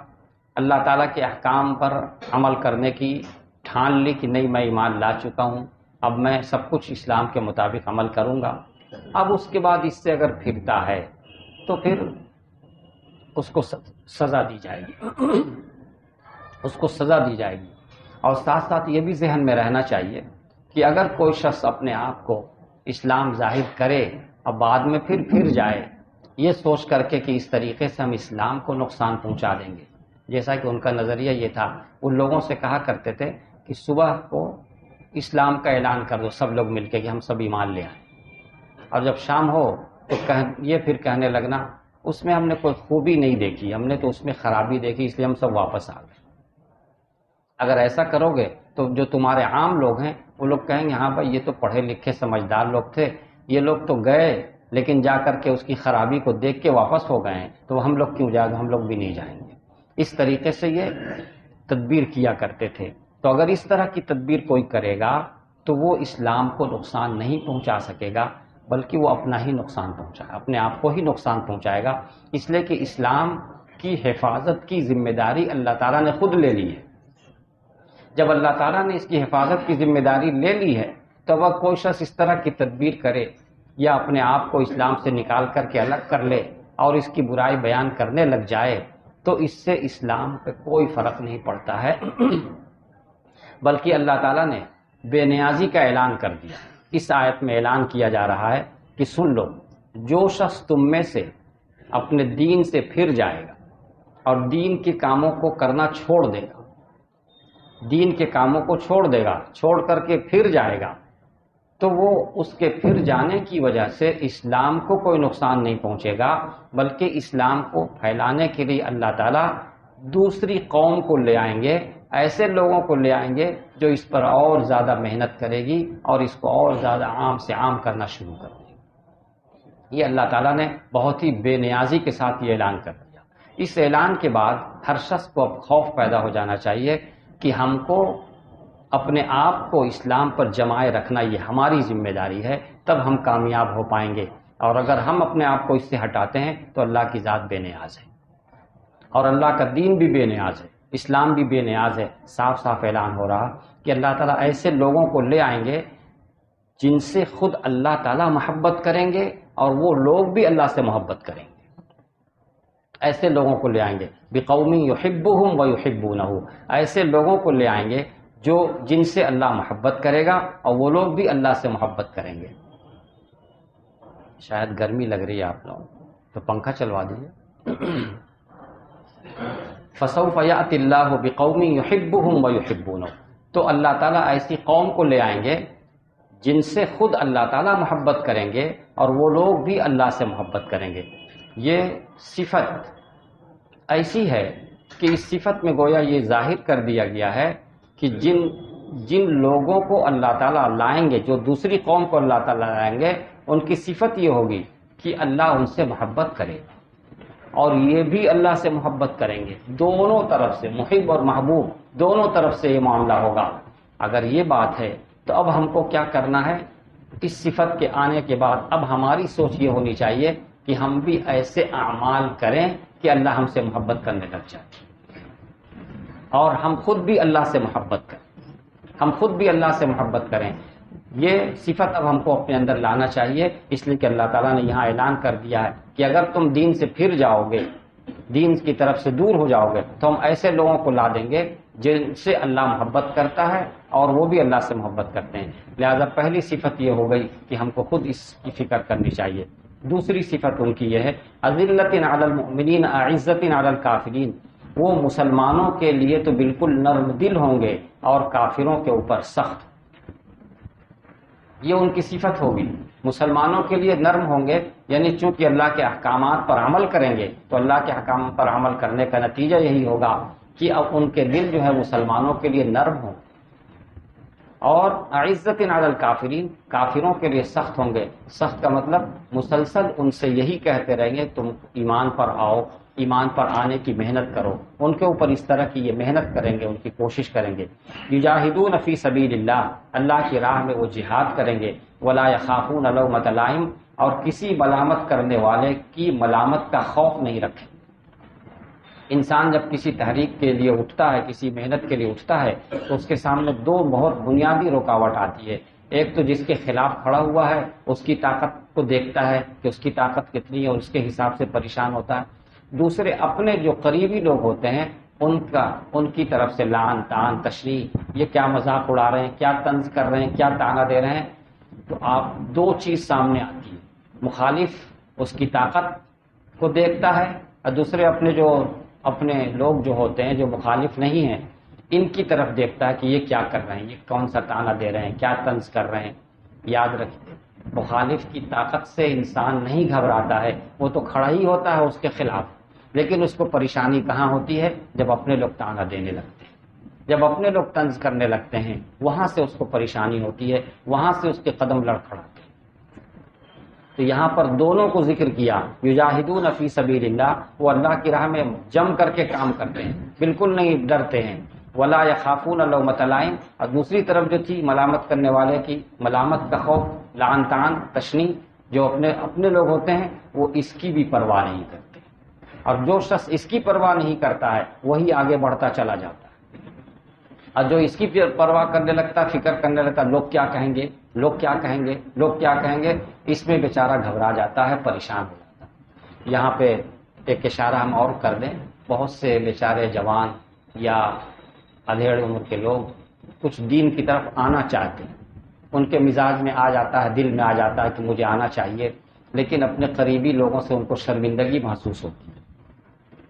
اللہ تعالیٰ کے احکام پر عمل کرنے کی ٹھان لی کہ نہیں میں ایمان لا چکا ہوں، اب میں سب کچھ اسلام کے مطابق عمل کروں گا، اب اس کے بعد اس سے اگر پھرتا ہے تو پھر اس کو سزا دی جائے گی، اس کو سزا دی جائے گی۔ اور ساتھ ساتھ یہ بھی ذہن میں رہنا چاہیے کہ اگر کوئی شخص اپنے آپ کو اسلام ظاہر کرے اور بعد میں پھر جائے، یہ سوچ کر کے کہ اس طریقے سے ہم اسلام کو نقصان پہنچا دیں گے، جیسا کہ ان کا نظریہ یہ تھا، ان لوگوں سے کہا کرتے تھے کہ صبح کو اسلام کا اعلان کر دو سب لوگ مل کے کہ ہم سب ایمان لے آئیں، اور جب شام ہو تو یہ پھر کہنے لگنا اس میں ہم نے کوئی خوبی نہیں دیکھی، ہم نے تو اس میں خرابی دیکھی، اس لیے ہم سب واپس آ گئے۔ اگر ایسا کرو گے تو جو تمہارے عام لوگ ہیں وہ لوگ کہیں گے ہاں بھائی یہ تو پڑھے لکھے سمجھدار لوگ تھے، یہ لوگ تو گئے لیکن جا کر کے اس کی خرابی کو دیکھ کے واپس ہو گئے ہیں، تو ہم لوگ کیوں جائیں گے، ہم لوگ بھی نہیں جائیں گے۔ اس طریقے سے یہ تدبیر کیا کرتے تھے۔ تو اگر اس طرح کی تدبیر کوئی کرے گا تو وہ اسلام کو نقصان نہیں پہنچا سکے گا، بلکہ وہ اپنا ہی نقصان پہنچائے، اپنے آپ کو ہی نقصان پہنچائے گا، اس لیے کہ اسلام کی حفاظت کی ذمہ داری اللہ تعالیٰ نے خود لے لی ہے۔ جب اللہ تعالیٰ نے اس کی حفاظت کی ذمہ داری لے لی ہے تو وہ کوئی شخص اس طرح کی تدبیر کرے یا اپنے آپ کو اسلام سے نکال کر کے الگ کر لے اور اس کی برائی بیان کرنے لگ جائے تو اس سے اسلام پہ کوئی فرق نہیں پڑتا ہے، بلکہ اللہ تعالیٰ نے بے نیازی کا اعلان کر دیا۔ اس آیت میں اعلان کیا جا رہا ہے کہ سن لو، جو شخص تم میں سے اپنے دین سے پھر جائے گا اور دین کے کاموں کو کرنا چھوڑ دے گا، دین کے کاموں کو چھوڑ دے گا، چھوڑ کر کے پھر جائے گا، تو وہ اس کے پھر جانے کی وجہ سے اسلام کو کوئی نقصان نہیں پہنچے گا، بلکہ اسلام کو پھیلانے کے لیے اللہ تعالیٰ دوسری قوم کو لے آئیں گے، ایسے لوگوں کو لے آئیں گے جو اس پر اور زیادہ محنت کرے گی اور اس کو اور زیادہ عام سے عام کرنا شروع کر دے گی۔ یہ اللہ تعالیٰ نے بہت ہی بے نیازی کے ساتھ یہ اعلان کر دیا۔ اس اعلان کے بعد ہر شخص کو اب خوف پیدا ہو جانا چاہیے کہ ہم کو اپنے آپ کو اسلام پر جمائے رکھنا یہ ہماری ذمہ داری ہے، تب ہم کامیاب ہو پائیں گے، اور اگر ہم اپنے آپ کو اس سے ہٹاتے ہیں تو اللہ کی ذات بے نیاز ہے اور اللہ کا دین بھی بے نیاز ہے، اسلام بھی بے نیاز ہے۔ صاف صاف اعلان ہو رہا کہ اللہ تعالیٰ ایسے لوگوں کو لے آئیں گے جن سے خود اللہ تعالیٰ محبت کریں گے اور وہ لوگ بھی اللہ سے محبت کریں گے، ایسے لوگوں کو لے آئیں گے، بقوم یحبہم ویحبونہ، ایسے لوگوں کو لے آئیں گے جن سے اللہ محبت کرے گا اور وہ لوگ بھی اللہ سے محبت کریں گے۔ شاید گرمی لگ رہی ہے آپ لوگوں تو پنکھا چلوا دیجیے۔ فسوف یأتی اللہ بقوم یحبہم ویحبونہ، تو اللہ تعالیٰ ایسی قوم کو لے آئیں گے جن سے خود اللہ تعالیٰ محبت کریں گے اور وہ لوگ بھی اللہ سے محبت کریں گے۔ یہ صفت ایسی ہے کہ اس صفت میں گویا یہ ظاہر کر دیا گیا ہے کہ جن لوگوں کو اللہ تعالیٰ لائیں گے، جو دوسری قوم کو اللہ تعالیٰ لائیں گے، ان کی صفت یہ ہوگی کہ اللہ ان سے محبت کرے اور یہ بھی اللہ سے محبت کریں گے، دونوں طرف سے، محب اور محبوب دونوں طرف سے یہ معاملہ ہوگا۔ اگر یہ بات ہے تو اب ہم کو کیا کرنا ہے؟ اس صفت کے آنے کے بعد اب ہماری سوچ یہ ہونی چاہیے کہ ہم بھی ایسے اعمال کریں کہ اللہ ہم سے محبت کرنے لگ جائے اور ہم خود بھی اللہ سے محبت کریں، ہم خود بھی اللہ سے محبت کریں۔ یہ صفت اب ہم کو اپنے اندر لانا چاہیے، اس لیے کہ اللہ تعالیٰ نے یہاں اعلان کر دیا ہے کہ اگر تم دین سے پھر جاؤ گے، دین کی طرف سے دور ہو جاؤ گے، تو ہم ایسے لوگوں کو لا دیں گے جن سے اللہ محبت کرتا ہے اور وہ بھی اللہ سے محبت کرتے ہیں۔ لہذا پہلی صفت یہ ہو گئی کہ ہم کو خود اس کی فکر کرنی چاہیے۔ دوسری صفت ان کی یہ ہے اذلۃ علی المؤمنین اعزۃ علی الکافرین، وہ مسلمانوں کے لیے تو بالکل نرم دل ہوں گے اور کافروں کے اوپر سخت، یہ ان کی صفت ہوگی۔ مسلمانوں کے لیے نرم ہوں گے، یعنی چونکہ اللہ کے احکامات پر عمل کریں گے تو اللہ کے احکام پر عمل کرنے کا نتیجہ یہی ہوگا کہ اب ان کے دل جو ہے مسلمانوں کے لیے نرم ہوں، اور عزت علی الکافرین، کافروں کے لیے سخت ہوں گے۔ سخت کا مطلب مسلسل ان سے یہی کہتے رہیں گے تم ایمان پر آؤ، ایمان پر آنے کی محنت کرو، ان کے اوپر اس طرح کی یہ محنت کریں گے، ان کی کوشش کریں گے۔ یجاہدون فی سبیل اللہ، اللہ کی راہ میں وہ جہاد کریں گے۔ ولا یخافون لومۃ لائم، اور کسی ملامت کرنے والے کی ملامت کا خوف نہیں رکھیں۔ انسان جب کسی تحریک کے لیے اٹھتا ہے، کسی محنت کے لیے اٹھتا ہے، تو اس کے سامنے دو بہت بنیادی رکاوٹ آتی ہے۔ ایک تو جس کے خلاف کھڑا ہوا ہے اس کی طاقت کو دیکھتا ہے کہ اس کی طاقت کتنی ہے اور اس کے حساب سے پریشان ہوتا ہے۔ دوسرے اپنے جو قریبی لوگ ہوتے ہیں ان کی طرف سے لعن طعن تشریح، یہ کیا مذاق اڑا رہے ہیں، کیا طنز کر رہے ہیں، کیا طعنہ دے رہے ہیں۔ تو آپ دو چیز سامنے آتی ہے، مخالف اس کی طاقت کو دیکھتا ہے، اور دوسرے اپنے لوگ جو ہوتے ہیں جو مخالف نہیں ہیں ان کی طرف دیکھتا ہے کہ یہ کیا کر رہے ہیں، یہ کون سا طعنہ دے رہے ہیں، کیا طنز کر رہے ہیں۔ یاد رکھیے، مخالف کی طاقت سے انسان نہیں گھبراتا ہے، وہ تو کھڑا ہی ہوتا ہے اس کے خلاف، لیکن اس کو پریشانی کہاں ہوتی ہے؟ جب اپنے لوگ طعنہ دینے لگتے ہیں، جب اپنے لوگ طنز کرنے لگتے ہیں، وہاں سے اس کو پریشانی ہوتی ہے، وہاں سے اس کے قدم لڑکھڑاتے ہیں۔ تو یہاں پر دونوں کو ذکر کیا، یجاہدون فی سبیل اللہ، وہ اللہ کی راہ میں جم کر کے کام کرتے ہیں، بالکل نہیں ڈرتے ہیں۔ ولا یخافون لومۃ لائم، اور دوسری طرف جو تھی ملامت کرنے والے کی ملامت کا خوف، لعن طعن تشنیع، جو اپنے لوگ ہوتے ہیں وہ اس کی بھی پرواہ نہیں کرتے، اور جو شخص اس کی پرواہ نہیں کرتا ہے وہی آگے بڑھتا چلا جاتا ہے، اور جو اس کی پرواہ کرنے لگتا، فکر کرنے لگتا لوگ کیا کہیں گے، لوگ کیا کہیں گے، لوگ کیا کہیں گے، اس میں بیچارہ گھبرا جاتا ہے، پریشان ہو جاتا ہے۔ یہاں پہ ایک اشارہ ہم اور کر دیں، بہت سے بیچارے جوان یا ادھیڑ عمر کے لوگ کچھ دین کی طرف آنا چاہتے ہیں، ان کے مزاج میں آ جاتا ہے، دل میں آ جاتا ہے کہ مجھے آنا چاہیے، لیکن اپنے قریبی لوگوں سے ان کو شرمندگی محسوس ہوتی ہے،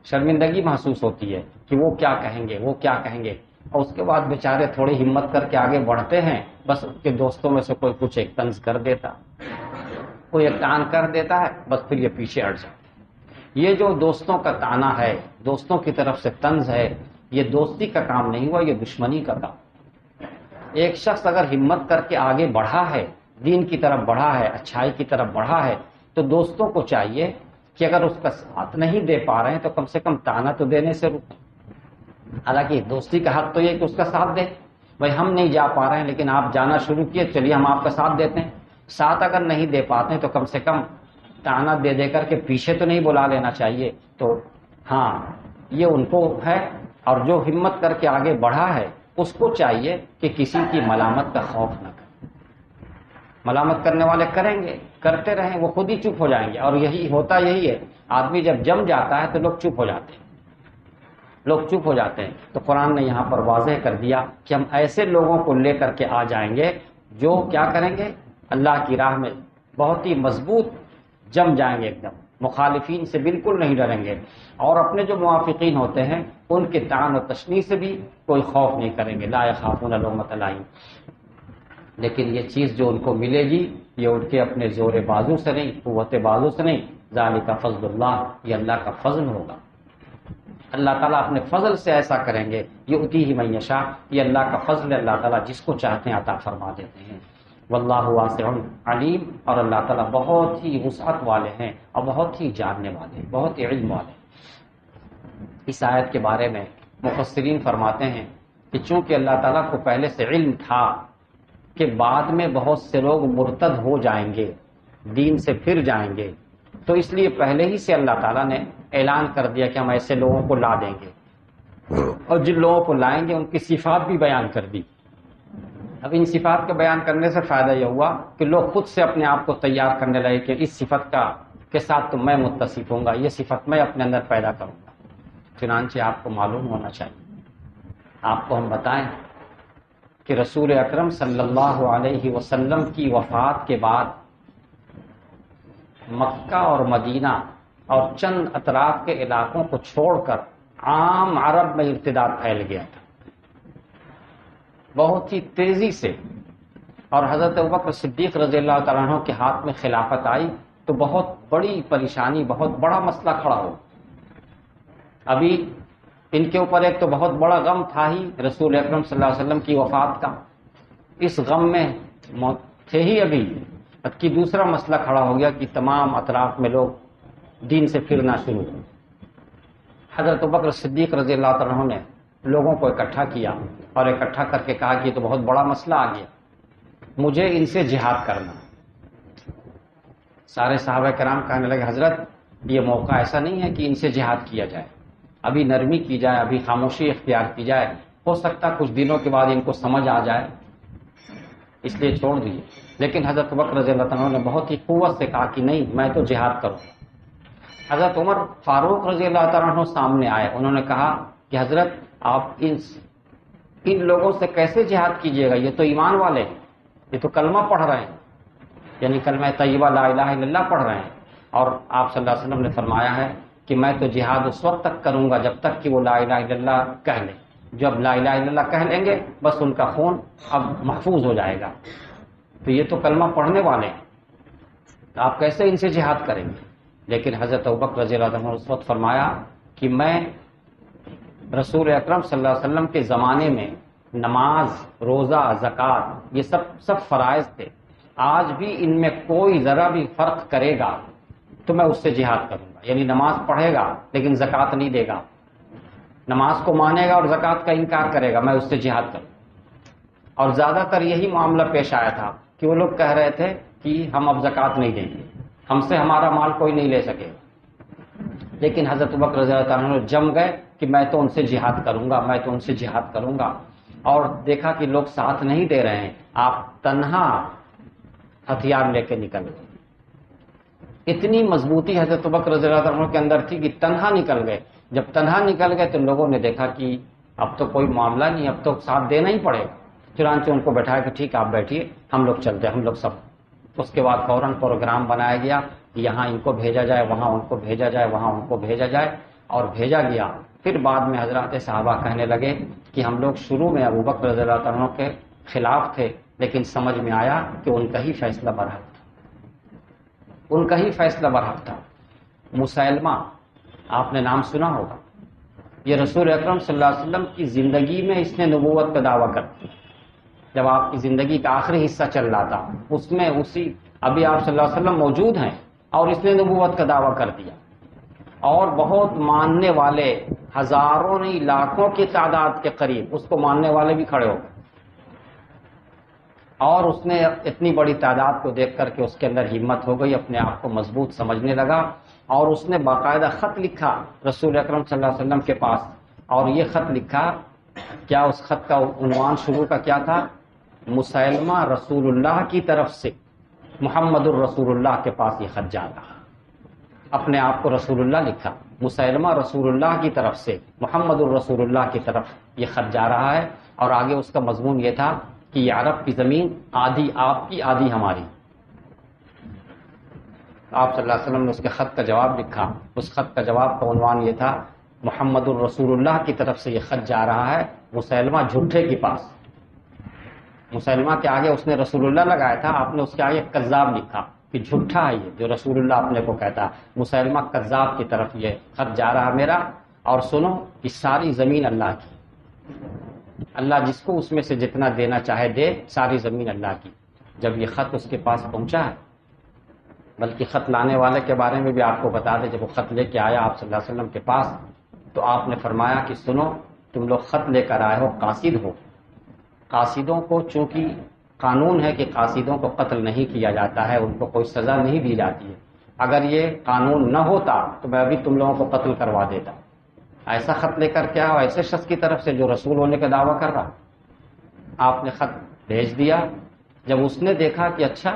شرمندگی محسوس ہوتی ہے کہ وہ کیا کہیں گے، وہ کیا کہیں گے، اور اس کے بعد بیچارے تھوڑی ہمت کر کے آگے بڑھتے ہیں، بس ان کے دوستوں میں سے کوئی کچھ ایک طنز کر دیتا، کوئی ایک طعن کر دیتا ہے، بس پھر یہ پیچھے ہٹ جاتے۔ یہ جو دوستوں کا طعنہ ہے، دوستوں کی طرف سے طنز ہے، یہ دوستی کا کام نہیں ہوا، یہ دشمنی کا کام۔ ایک شخص اگر ہمت کر کے آگے بڑھا ہے، دین کی طرف بڑھا ہے، اچھائی کی طرف بڑھا ہے، تو دوستوں کو چاہیے کہ اگر اس کا ساتھ نہیں دے پا رہے ہیں تو کم سے کم طعنہ تو دینے سے رکیں۔ حالانکہ دوستی کا حق تو یہ کہ اس کا ساتھ دیں، بھائی ہم نہیں جا پا رہے ہیں لیکن آپ جانا شروع کیے، چلیے ہم آپ کا ساتھ دیتے ہیں۔ ساتھ اگر نہیں دے پاتے ہیں تو کم سے کم طعنہ دے دے کر کے پیچھے تو نہیں بلا لینا چاہیے۔ تو ہاں، یہ ان کو ہے، اور جو ہمت کر کے آگے بڑھا ہے اس کو چاہیے کہ کسی کی ملامت کا خوف نہ کرے۔ ملامت کرنے والے کریں گے، کرتے رہیں، وہ خود ہی چپ ہو جائیں گے، اور یہی ہے، آدمی جب جم جاتا ہے تو لوگ چپ ہو جاتے ہیں، لوگ چپ ہو جاتے ہیں۔ تو قرآن نے یہاں پر واضح کر دیا کہ ہم ایسے لوگوں کو لے کر کے آ جائیں گے جو کیا کریں گے، اللہ کی راہ میں بہت ہی مضبوط جم جائیں گے، ایک دم مخالفین سے بالکل نہیں ڈریں گے، اور اپنے جو موافقین ہوتے ہیں ان کے طعن و تشنیع سے بھی کوئی خوف نہیں کریں گے، لا یخافون لومۃ لائم۔ لیکن یہ چیز جو ان کو ملے گی یہ ان کے اپنے زور بازو سے نہیں، قوت بازو سے نہیں، ذالک فضل اللہ، یہ اللہ کا فضل ہوگا۔ اللہ تعالیٰ اپنے فضل سے ایسا کریں گے، یؤتیہ من یشاء، یہ اللہ کا فضل ہے، اللہ تعالیٰ جس کو چاہتے ہیں عطا فرما دیتے ہیں۔ واللہ واسع علیم، اور اللہ تعالیٰ بہت ہی وسعت والے ہیں اور بہت ہی جاننے والے ہیں، بہت ہی علم والے ہیں۔ اس آیت کے بارے میں مفسرین فرماتے ہیں کہ چونکہ اللہ تعالیٰ کو پہلے سے علم تھا کہ بعد میں بہت سے لوگ مرتد ہو جائیں گے، دین سے پھر جائیں گے، تو اس لیے پہلے ہی سے اللہ تعالیٰ نے اعلان کر دیا کہ ہم ایسے لوگوں کو لا دیں گے، اور جن لوگوں کو لائیں گے ان کی صفات بھی بیان کر دی۔ اب ان صفات کے بیان کرنے سے فائدہ یہ ہوا کہ لوگ خود سے اپنے آپ کو تیار کرنے لگے کہ اس صفت کے ساتھ تو میں متصف ہوں گا، یہ صفت میں اپنے اندر پیدا کروں گا۔ چنانچہ آپ کو معلوم ہونا چاہیے، آپ کو ہم بتائیں کہ رسول اکرم صلی اللہ علیہ وسلم کی وفات کے بعد مکہ اور مدینہ اور چند اطراف کے علاقوں کو چھوڑ کر عام عرب میں ارتداد پھیل گیا تھا بہت ہی تیزی سے، اور حضرت ابوبکر صدیق رضی اللہ تعالیٰ عنہ کے ہاتھ میں خلافت آئی تو بہت بڑی پریشانی، بہت بڑا مسئلہ کھڑا ہو۔ ابھی ان کے اوپر ایک تو بہت بڑا غم تھا ہی رسول اکرم صلی اللہ علیہ وسلم کی وفات کا، اس غم میں تھے ہی ابھی کہ دوسرا مسئلہ کھڑا ہو گیا کہ تمام اطراف میں لوگ دین سے پھرنا شروع ہوئے۔ حضرت ابوبکر صدیق رضی اللہ تعالیٰ عنہ نے لوگوں کو اکٹھا کیا اور اکٹھا کر کے کہا کہ یہ تو بہت بڑا مسئلہ آ گیا، مجھے ان سے جہاد کرنا۔ سارے صحابہ کرام کہنے لگے حضرت یہ موقع ایسا نہیں ہے کہ ان سے جہاد کیا جائے، ابھی نرمی کی جائے، ابھی خاموشی اختیار کی جائے، ہو سکتا کچھ دنوں کے بعد ان کو سمجھ آ جائے، اس لیے چھوڑ دیجیے۔ لیکن حضرت ابوبکر رضی اللہ عنہ نے بہت ہی قوت سے کہا کہ نہیں، میں تو جہاد کروں۔ حضرت عمر فاروق رضی اللہ تعالیٰ عنہ سامنے آئے، انہوں نے کہا کہ حضرت آپ ان لوگوں سے کیسے جہاد کیجیے گا، یہ تو ایمان والے ہیں، یہ تو کلمہ پڑھ رہے ہیں، یعنی کلمہ طیبہ لا الہ الا اللہ پڑھ رہے ہیں، اور آپ صلی اللہ علیہ وسلم نے فرمایا ہے کہ میں تو جہاد اس وقت تک کروں گا جب تک کہ وہ لا الہ الا اللہ کہہ لیں، جب لا الہ الا اللہ کہہ لیں گے بس ان کا خون اب محفوظ ہو جائے گا، تو یہ تو کلمہ پڑھنے والے ہیں، تو آپ کیسے ان سے جہاد کریں گے؟ لیکن حضرت ابوبکر رضی اللہ عنہ نے اس وقت فرمایا کہ میں رسول اکرم صلی اللہ علیہ وسلم کے زمانے میں نماز، روزہ، زکوٰۃ یہ سب فرائض تھے، آج بھی ان میں کوئی ذرا بھی فرق کرے گا تو میں اس سے جہاد کروں گا، یعنی نماز پڑھے گا لیکن زکوٰۃ نہیں دے گا، نماز کو مانے گا اور زکوٰۃ کا انکار کرے گا، میں اس سے جہاد کروں۔ اور زیادہ تر یہی معاملہ پیش آیا تھا کہ وہ لوگ کہہ رہے تھے کہ ہم اب زکوٰۃ نہیں دیں گے، ہم سے ہمارا مال کوئی نہیں لے سکے، لیکن حضرت ابوبکر رضی اللہ عنہ جم گئے کہ میں تو ان سے جہاد کروں گا، میں تو ان سے جہاد کروں گا، اور دیکھا کہ لوگ ساتھ نہیں دے رہے ہیں، آپ تنہا ہتھیار لے کے نکل گئے۔ اتنی مضبوطی حضرت ابوبکر رضی اللہ عنہ کے اندر تھی کہ تنہا نکل گئے، جب تنہا نکل گئے تو لوگوں نے دیکھا کہ اب تو کوئی معاملہ نہیں، اب تو ساتھ دینا ہی پڑے گا، چنانچہ ان کو بیٹھایا کہ ٹھیک آپ بیٹھیے، ہم لوگ چلتے ہیں، ہم لوگ سب۔ اس کے بعد فوراً پروگرام بنایا گیا کہ یہاں ان کو بھیجا جائے، وہاں ان کو بھیجا جائے، وہاں ان کو بھیجا جائے، اور بھیجا گیا۔ پھر بعد میں حضرات صحابہ کہنے لگے کہ ہم لوگ شروع میں ابوبکر رضی اللہ عنہ کے خلاف تھے، لیکن سمجھ میں آیا کہ ان کا ہی فیصلہ برحق تھا، ان کا ہی فیصلہ برحق تھا۔ مسیلمہ، آپ نے نام سنا ہوگا، یہ رسول اکرم صلی اللہ علیہ وسلم کی زندگی میں اس نے نبوت کا دعویٰ کر دیا، جب آپ کی زندگی کا آخری حصہ چل رہا تھا اس میں ابھی آپ صلی اللہ علیہ وسلم موجود ہیں اور اس نے نبوت کا دعویٰ کر دیا، اور بہت ماننے والے، ہزاروں نہیں لاکھوں کی تعداد کے قریب اس کو ماننے والے بھی کھڑے ہو گئے، اور اس نے اتنی بڑی تعداد کو دیکھ کر کے اس کے اندر ہمت ہو گئی، اپنے آپ کو مضبوط سمجھنے لگا، اور اس نے باقاعدہ خط لکھا رسول اکرم صلی اللہ علیہ وسلم کے پاس، اور یہ خط لکھا، کیا اس خط کا عنوان شروع کا کیا تھا؟ مسیلمہ رسول اللہ کی طرف سے محمد الرسول اللہ کے پاس یہ خط جا رہا، اپنے آپ کو رسول اللہ لکھا، مسیلمہ رسول اللہ کی طرف سے محمد الرسول اللہ کی طرف یہ خط جا رہا ہے، اور آگے اس کا مضمون یہ تھا کہ یہ عرب کی زمین آدھی آپ کی آدھی ہماری۔ آپ صلی اللہ علیہ وسلم نے اس کے خط کا جواب لکھا، اس خط کا جواب کا عنوان یہ تھا محمد الرسول اللہ کی طرف سے یہ خط جا رہا ہے مسیلمہ جھوٹے کے پاس۔ مسیلمہ کے آگے اس نے رسول اللہ لگایا تھا، آپ نے اس کے آگے کذاب لکھا کہ جھوٹا ہے یہ جو رسول اللہ اپنے کو کہتا ہے، مسیلمہ کذاب کی طرف یہ خط جا رہا میرا، اور سنو کہ ساری زمین اللہ کی، اللہ جس کو اس میں سے جتنا دینا چاہے دے، ساری زمین اللہ کی۔ جب یہ خط اس کے پاس پہنچا ہے، بلکہ خط لانے والے کے بارے میں بھی آپ کو بتا دیں، جب وہ خط لے کے آیا آپ صلی اللہ علیہ وسلم کے پاس تو آپ نے فرمایا کہ سنو، تم لوگ خط لے کر آئے ہو، قاصد ہو، قاصدوں کو چونکہ قانون ہے کہ قاصدوں کو قتل نہیں کیا جاتا ہے، ان کو کوئی سزا نہیں دی جاتی ہے، اگر یہ قانون نہ ہوتا تو میں ابھی تم لوگوں کو قتل کروا دیتا۔ ایسا خط لے کر کیا ہو ایسے شخص کی طرف سے جو رسول ہونے کا دعویٰ کر رہا، آپ نے خط بھیج دیا۔ جب اس نے دیکھا کہ اچھا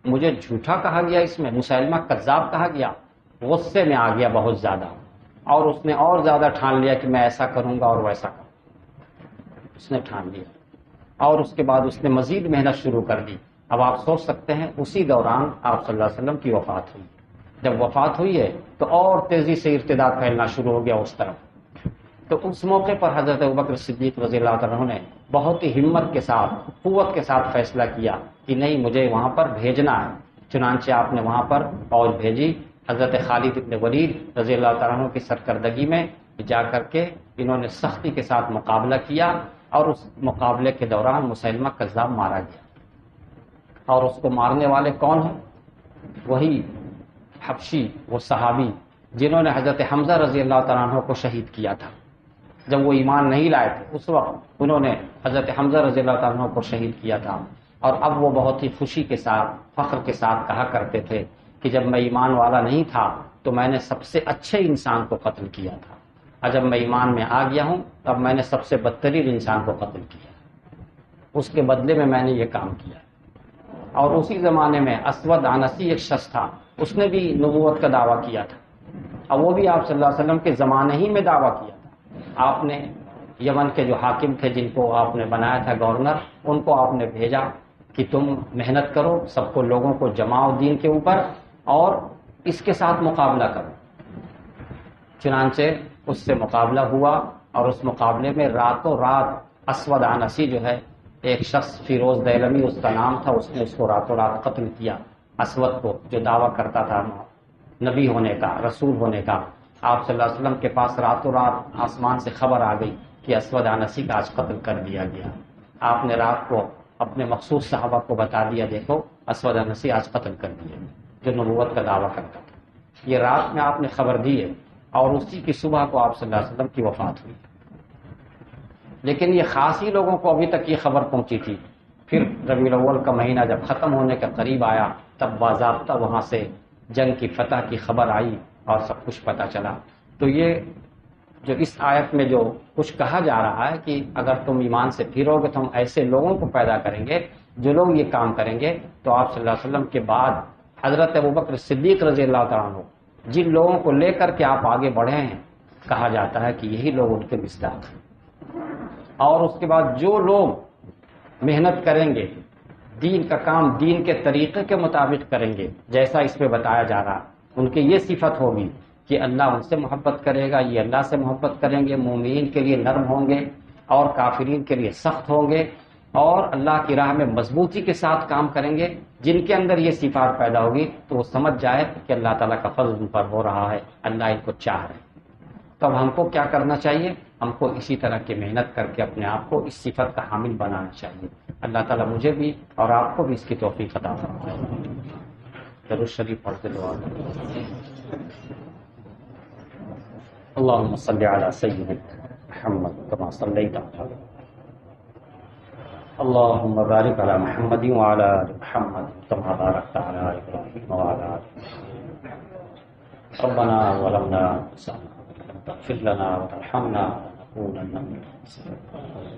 مجھے جھوٹا کہا گیا، اس میں مسیلمہ کذاب کہا گیا، غصے میں آ گیا بہت زیادہ، اور اس نے اور زیادہ ٹھان لیا کہ میں ایسا کروں گا اور ویسا کروں گا، اس نے ٹھان لیا، اور اس کے بعد اس نے مزید محنت شروع کر دی۔ اب آپ سوچ سکتے ہیں اسی دوران آپ صلی اللہ علیہ وسلم کی وفات ہوئی۔ جب وفات ہوئی ہے تو اور تیزی سے ارتداد پھیلنا شروع ہو گیا اس طرف۔ تو اس موقع پر حضرت ابوبکر صدیق رضی اللہ عنہ نے بہت ہی ہمت کے ساتھ، قوت کے ساتھ فیصلہ کیا کہ نہیں، مجھے وہاں پر بھیجنا ہے۔ چنانچہ آپ نے وہاں پر فوج بھیجی، حضرت خالد بن ولید رضی اللہ عنہ کی سرکردگی میں جا کر کے انہوں نے سختی کے ساتھ مقابلہ کیا، اور اس مقابلے کے دوران مسیلمہ کذاب مارا گیا، اور اس کو مارنے والے کون ہیں؟ وہی حبشی، وہ صحابی جنہوں نے حضرت حمزہ رضی اللہ تعالیٰ عنہ کو شہید کیا تھا۔ جب وہ ایمان نہیں لائے تھے اس وقت انہوں نے حضرت حمزہ رضی اللہ تعالیٰ عنہ کو شہید کیا تھا، اور اب وہ بہت ہی خوشی کے ساتھ، فخر کے ساتھ کہا کرتے تھے کہ جب میں ایمان والا نہیں تھا تو میں نے سب سے اچھے انسان کو قتل کیا تھا، اور جب میں ایمان میں آ گیا ہوں تب میں نے سب سے بدترین انسان کو قتل کیا، اس کے بدلے میں نے یہ کام کیا۔ اور اسی زمانے میں اسود عنسی ایک شخص تھا، اس نے بھی نبوت کا دعویٰ کیا تھا، اور وہ بھی آپ صلی اللہ علیہ وسلم کے زمانے ہی میں دعویٰ کیا تھا۔ آپ نے یمن کے جو حاکم تھے جن کو آپ نے بنایا تھا گورنر، ان کو آپ نے بھیجا کہ تم محنت کرو، سب کو لوگوں کو جماؤ دین کے اوپر اور اس کے ساتھ مقابلہ کرو۔ چنانچہ اس سے مقابلہ ہوا، اور اس مقابلے میں راتوں رات اسود عنسی جو ہے ایک شخص فیروز دیلمی اس کا نام تھا، اس نے اس کو راتوں رات قتل کیا، اسود کو، جو دعویٰ کرتا تھا نبی ہونے کا، رسول ہونے کا۔ آپ صلی اللہ علیہ وسلم کے پاس راتوں رات آسمان سے خبر آ گئی کہ اسود عنسی کا آج قتل کر دیا گیا۔ آپ نے رات کو اپنے مخصوص صحابہ کو بتا دیا، دیکھو اسود عنسی آج قتل کر دیا، جو نبوت کا دعویٰ کرتا تھا۔ یہ رات میں آپ نے خبر دی ہے، اور اسی کی صبح کو آپ صلی اللہ علیہ وسلم کی وفات ہوئی۔ لیکن یہ خاص ہی لوگوں کو ابھی تک یہ خبر پہنچی تھی۔ پھر ربیع الاول کا مہینہ جب ختم ہونے کا قریب آیا تب باضابطہ وہاں سے جنگ کی فتح کی خبر آئی اور سب کچھ پتہ چلا۔ تو یہ جو اس آیت میں جو کچھ کہا جا رہا ہے کہ اگر تم ایمان سے پھرو گے تو ہم ایسے لوگوں کو پیدا کریں گے جو لوگ یہ کام کریں گے، تو آپ صلی اللہ علیہ وسلم کے بعد حضرت ابوبکر صدیق رضی اللہ تعالیٰ عنہ جن لوگوں کو لے کر کے آپ آگے بڑھے ہیں، کہا جاتا ہے کہ یہی لوگ ان کے مصداق ہیں۔ اور اس کے بعد جو لوگ محنت کریں گے، دین کا کام دین کے طریقے کے مطابق کریں گے، جیسا اس پہ بتایا جا رہا، ان کی یہ صفت ہوگی کہ اللہ ان سے محبت کرے گا، یہ اللہ سے محبت کریں گے، مومنین کے لیے نرم ہوں گے اور کافرین کے لیے سخت ہوں گے، اور اللہ کی راہ میں مضبوطی کے ساتھ کام کریں گے۔ جن کے اندر یہ صفات پیدا ہوگی تو وہ سمجھ جائے کہ اللہ تعالیٰ کا فضل ان پر ہو رہا ہے، اللہ ان کو چاہ رہے ہیں۔ تو اب ہم کو کیا کرنا چاہیے؟ ہم کو اسی طرح کی محنت کر کے اپنے آپ کو اس صفت کا حامل بنانا چاہیے۔ اللہ تعالیٰ مجھے بھی اور آپ کو بھی اس کی توفیق عطا فرمائے۔ درود شریف پڑھتے دعا کریں۔ اللهم صل على سيدنا محمد كما صليت على اللهم بارك على محمد وعلى آل محمد كما باركت على إبراهيم وعلى آل ربنا ظلمنا أنفسنا وإن تغفر لنا وترحمنا لنكونن من الخاسرين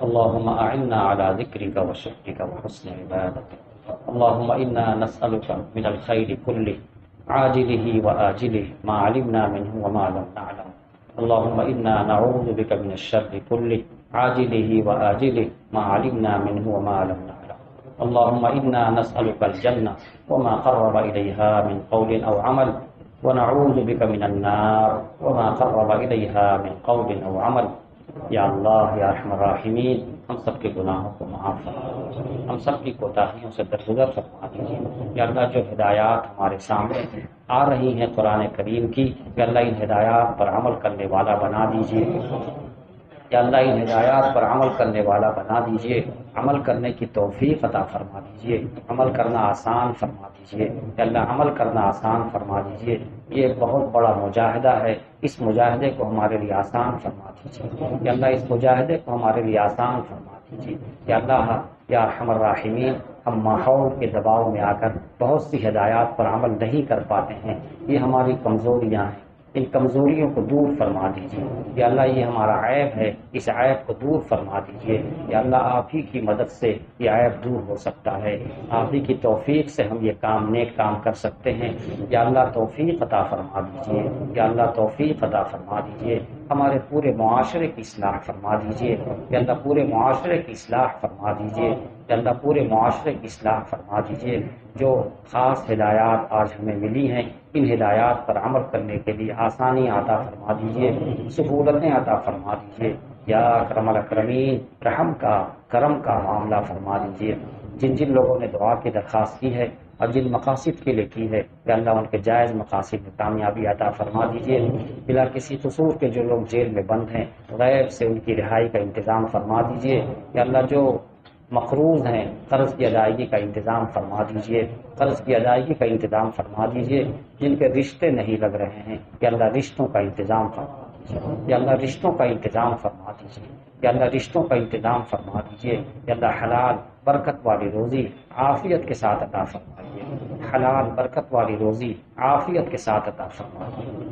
اللهم أعنا على ذكرك وشكرك وحسن عبادتك اللهم إنا نسألك من الخير كله عاجله وآجله ما علمنا منه وما لم نعلم اللهم إنا نعوذ بك من الشر كله عاجله وآجله ما علمنا منه وما لم نعلم اللهم إنا نسألك الجنة وما قرب إليها من قول أو عمل ونعوذ بك من النار وما قرب إليها من قول أو عمل یا اللہ یا ارحم الراحمین، ہم سب کے گناہوں کو معاف فرما، ہم سب کی کوتاہیوں سے درگزر فرما دیجیے۔ یا اللہ جو ہدایات ہمارے سامنے آ رہی ہیں قرآن کریم کی، یا اللہ ان ہدایات پر عمل کرنے والا بنا دیجیے، یا اللہ ان ہدایات پر عمل کرنے والا بنا دیجیے، عمل کرنے کی توفیق عطا فرما دیجیے، عمل کرنا آسان فرما دیجیے، یا اللہ عمل کرنا آسان فرما دیجیے۔ یہ بہت بڑا مجاہدہ ہے، اس مجاہدے کو ہمارے لیے آسان فرما دیجیے، یا اللہ اس مجاہدے کو ہمارے لیے آسان فرما دیجیے۔ یا اللہ یا ارحم الراحمین، ہم ماحول کے دباؤ میں آ کر بہت سی ہدایات پر عمل نہیں کر پاتے ہیں، یہ ہماری کمزوریاں ہیں، ان کمزوریوں کو دور فرما دیجیے۔ یا اللہ یہ ہمارا عیب ہے، اس عیب کو دور فرما دیجیے۔ یا اللہ آپ ہی کی مدد سے یہ عیب دور ہو سکتا ہے، آپ ہی کی توفیق سے ہم یہ کام نیک کام کر سکتے ہیں۔ یا اللہ توفیق عطا فرما دیجیے، یا اللہ توفیق عطا فرما دیجیے، ہمارے پورے معاشرے کی اصلاح فرما دیجیے۔ یا اللہ پورے معاشرے کی اصلاح فرما دیجیے، یا اللہ پورے معاشرے کی اصلاح فرما دیجیے۔ جو خاص ہدایات آج ہمیں ملی ہیں، ان ہدایات پر عمل کرنے کے لیے آسانی عطا فرما دیجیے، سہولتیں عطا فرما دیجیے۔ یا اکرم الاکرمین، رحم کا کرم کا معاملہ فرما دیجیے۔ جن جن لوگوں نے دعا کی درخواست کی ہے اور جن مقاصد کے لیے کی ہے یا اللہ ان کے جائز مقاصد میں کامیابی عطا فرما دیجیے۔ بلا کسی قصور کے جو لوگ جیل میں بند ہیں غیب سے ان کی رہائی کا انتظام فرما دیجیے۔ یا اللہ جو مقروض ہیں قرض کی ادائیگی کا انتظام فرما دیجیے، قرض کی ادائیگی کا انتظام فرما دیجیے۔ جن کے رشتے نہیں لگ رہے ہیں یا اللہ رشتوں کا انتظام فرما دیجیے، یا اللہ رشتوں کا انتظام فرما دیجیے، یا اللہ رشتوں کا انتظام فرما دیجیے۔ یا اللہ حلال برکت والی روزی عافیت کے ساتھ عطا فرمائیے، حلال برکت والی روزی عافیت کے ساتھ عطا فرمائیے۔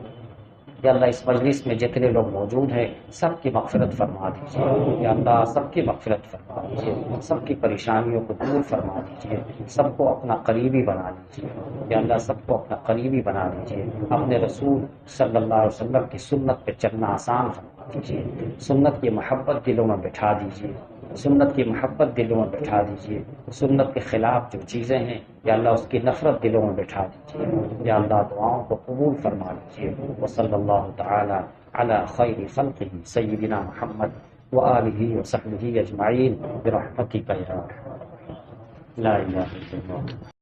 یا اللہ اس مجلس میں جتنے لوگ موجود ہیں سب کی مغفرت فرما دیجیے، یا اللہ سب کی مغفرت فرما دیجیے، سب کی پریشانیوں کو دور فرما دیجیے، سب کو اپنا قریبی بنا لیجیے، یا اللہ سب کو اپنا قریبی بنا لیجیے۔ اپنے رسول صلی اللہ علیہ وسلم کی سنت پہ چلنا آسان فرما دیجیے، سنت کی محبت دلوں میں بٹھا دیجیے، سنت کی محبت دلوں میں بٹھا دیجیے۔ سنت کے خلاف جو چیزیں ہیں یا اللہ اس کی نفرت دلوں میں بٹھا دیجیے، یا اللہ دعاؤں کو قبول فرما لیجیے۔ وصلی اللہ تعالی علی خیر خلقہ سیدنا محمد وآلہ وصحبہ اجمعین برحمتک یا ارحم الراحمین۔ لا الہ الا اللہ۔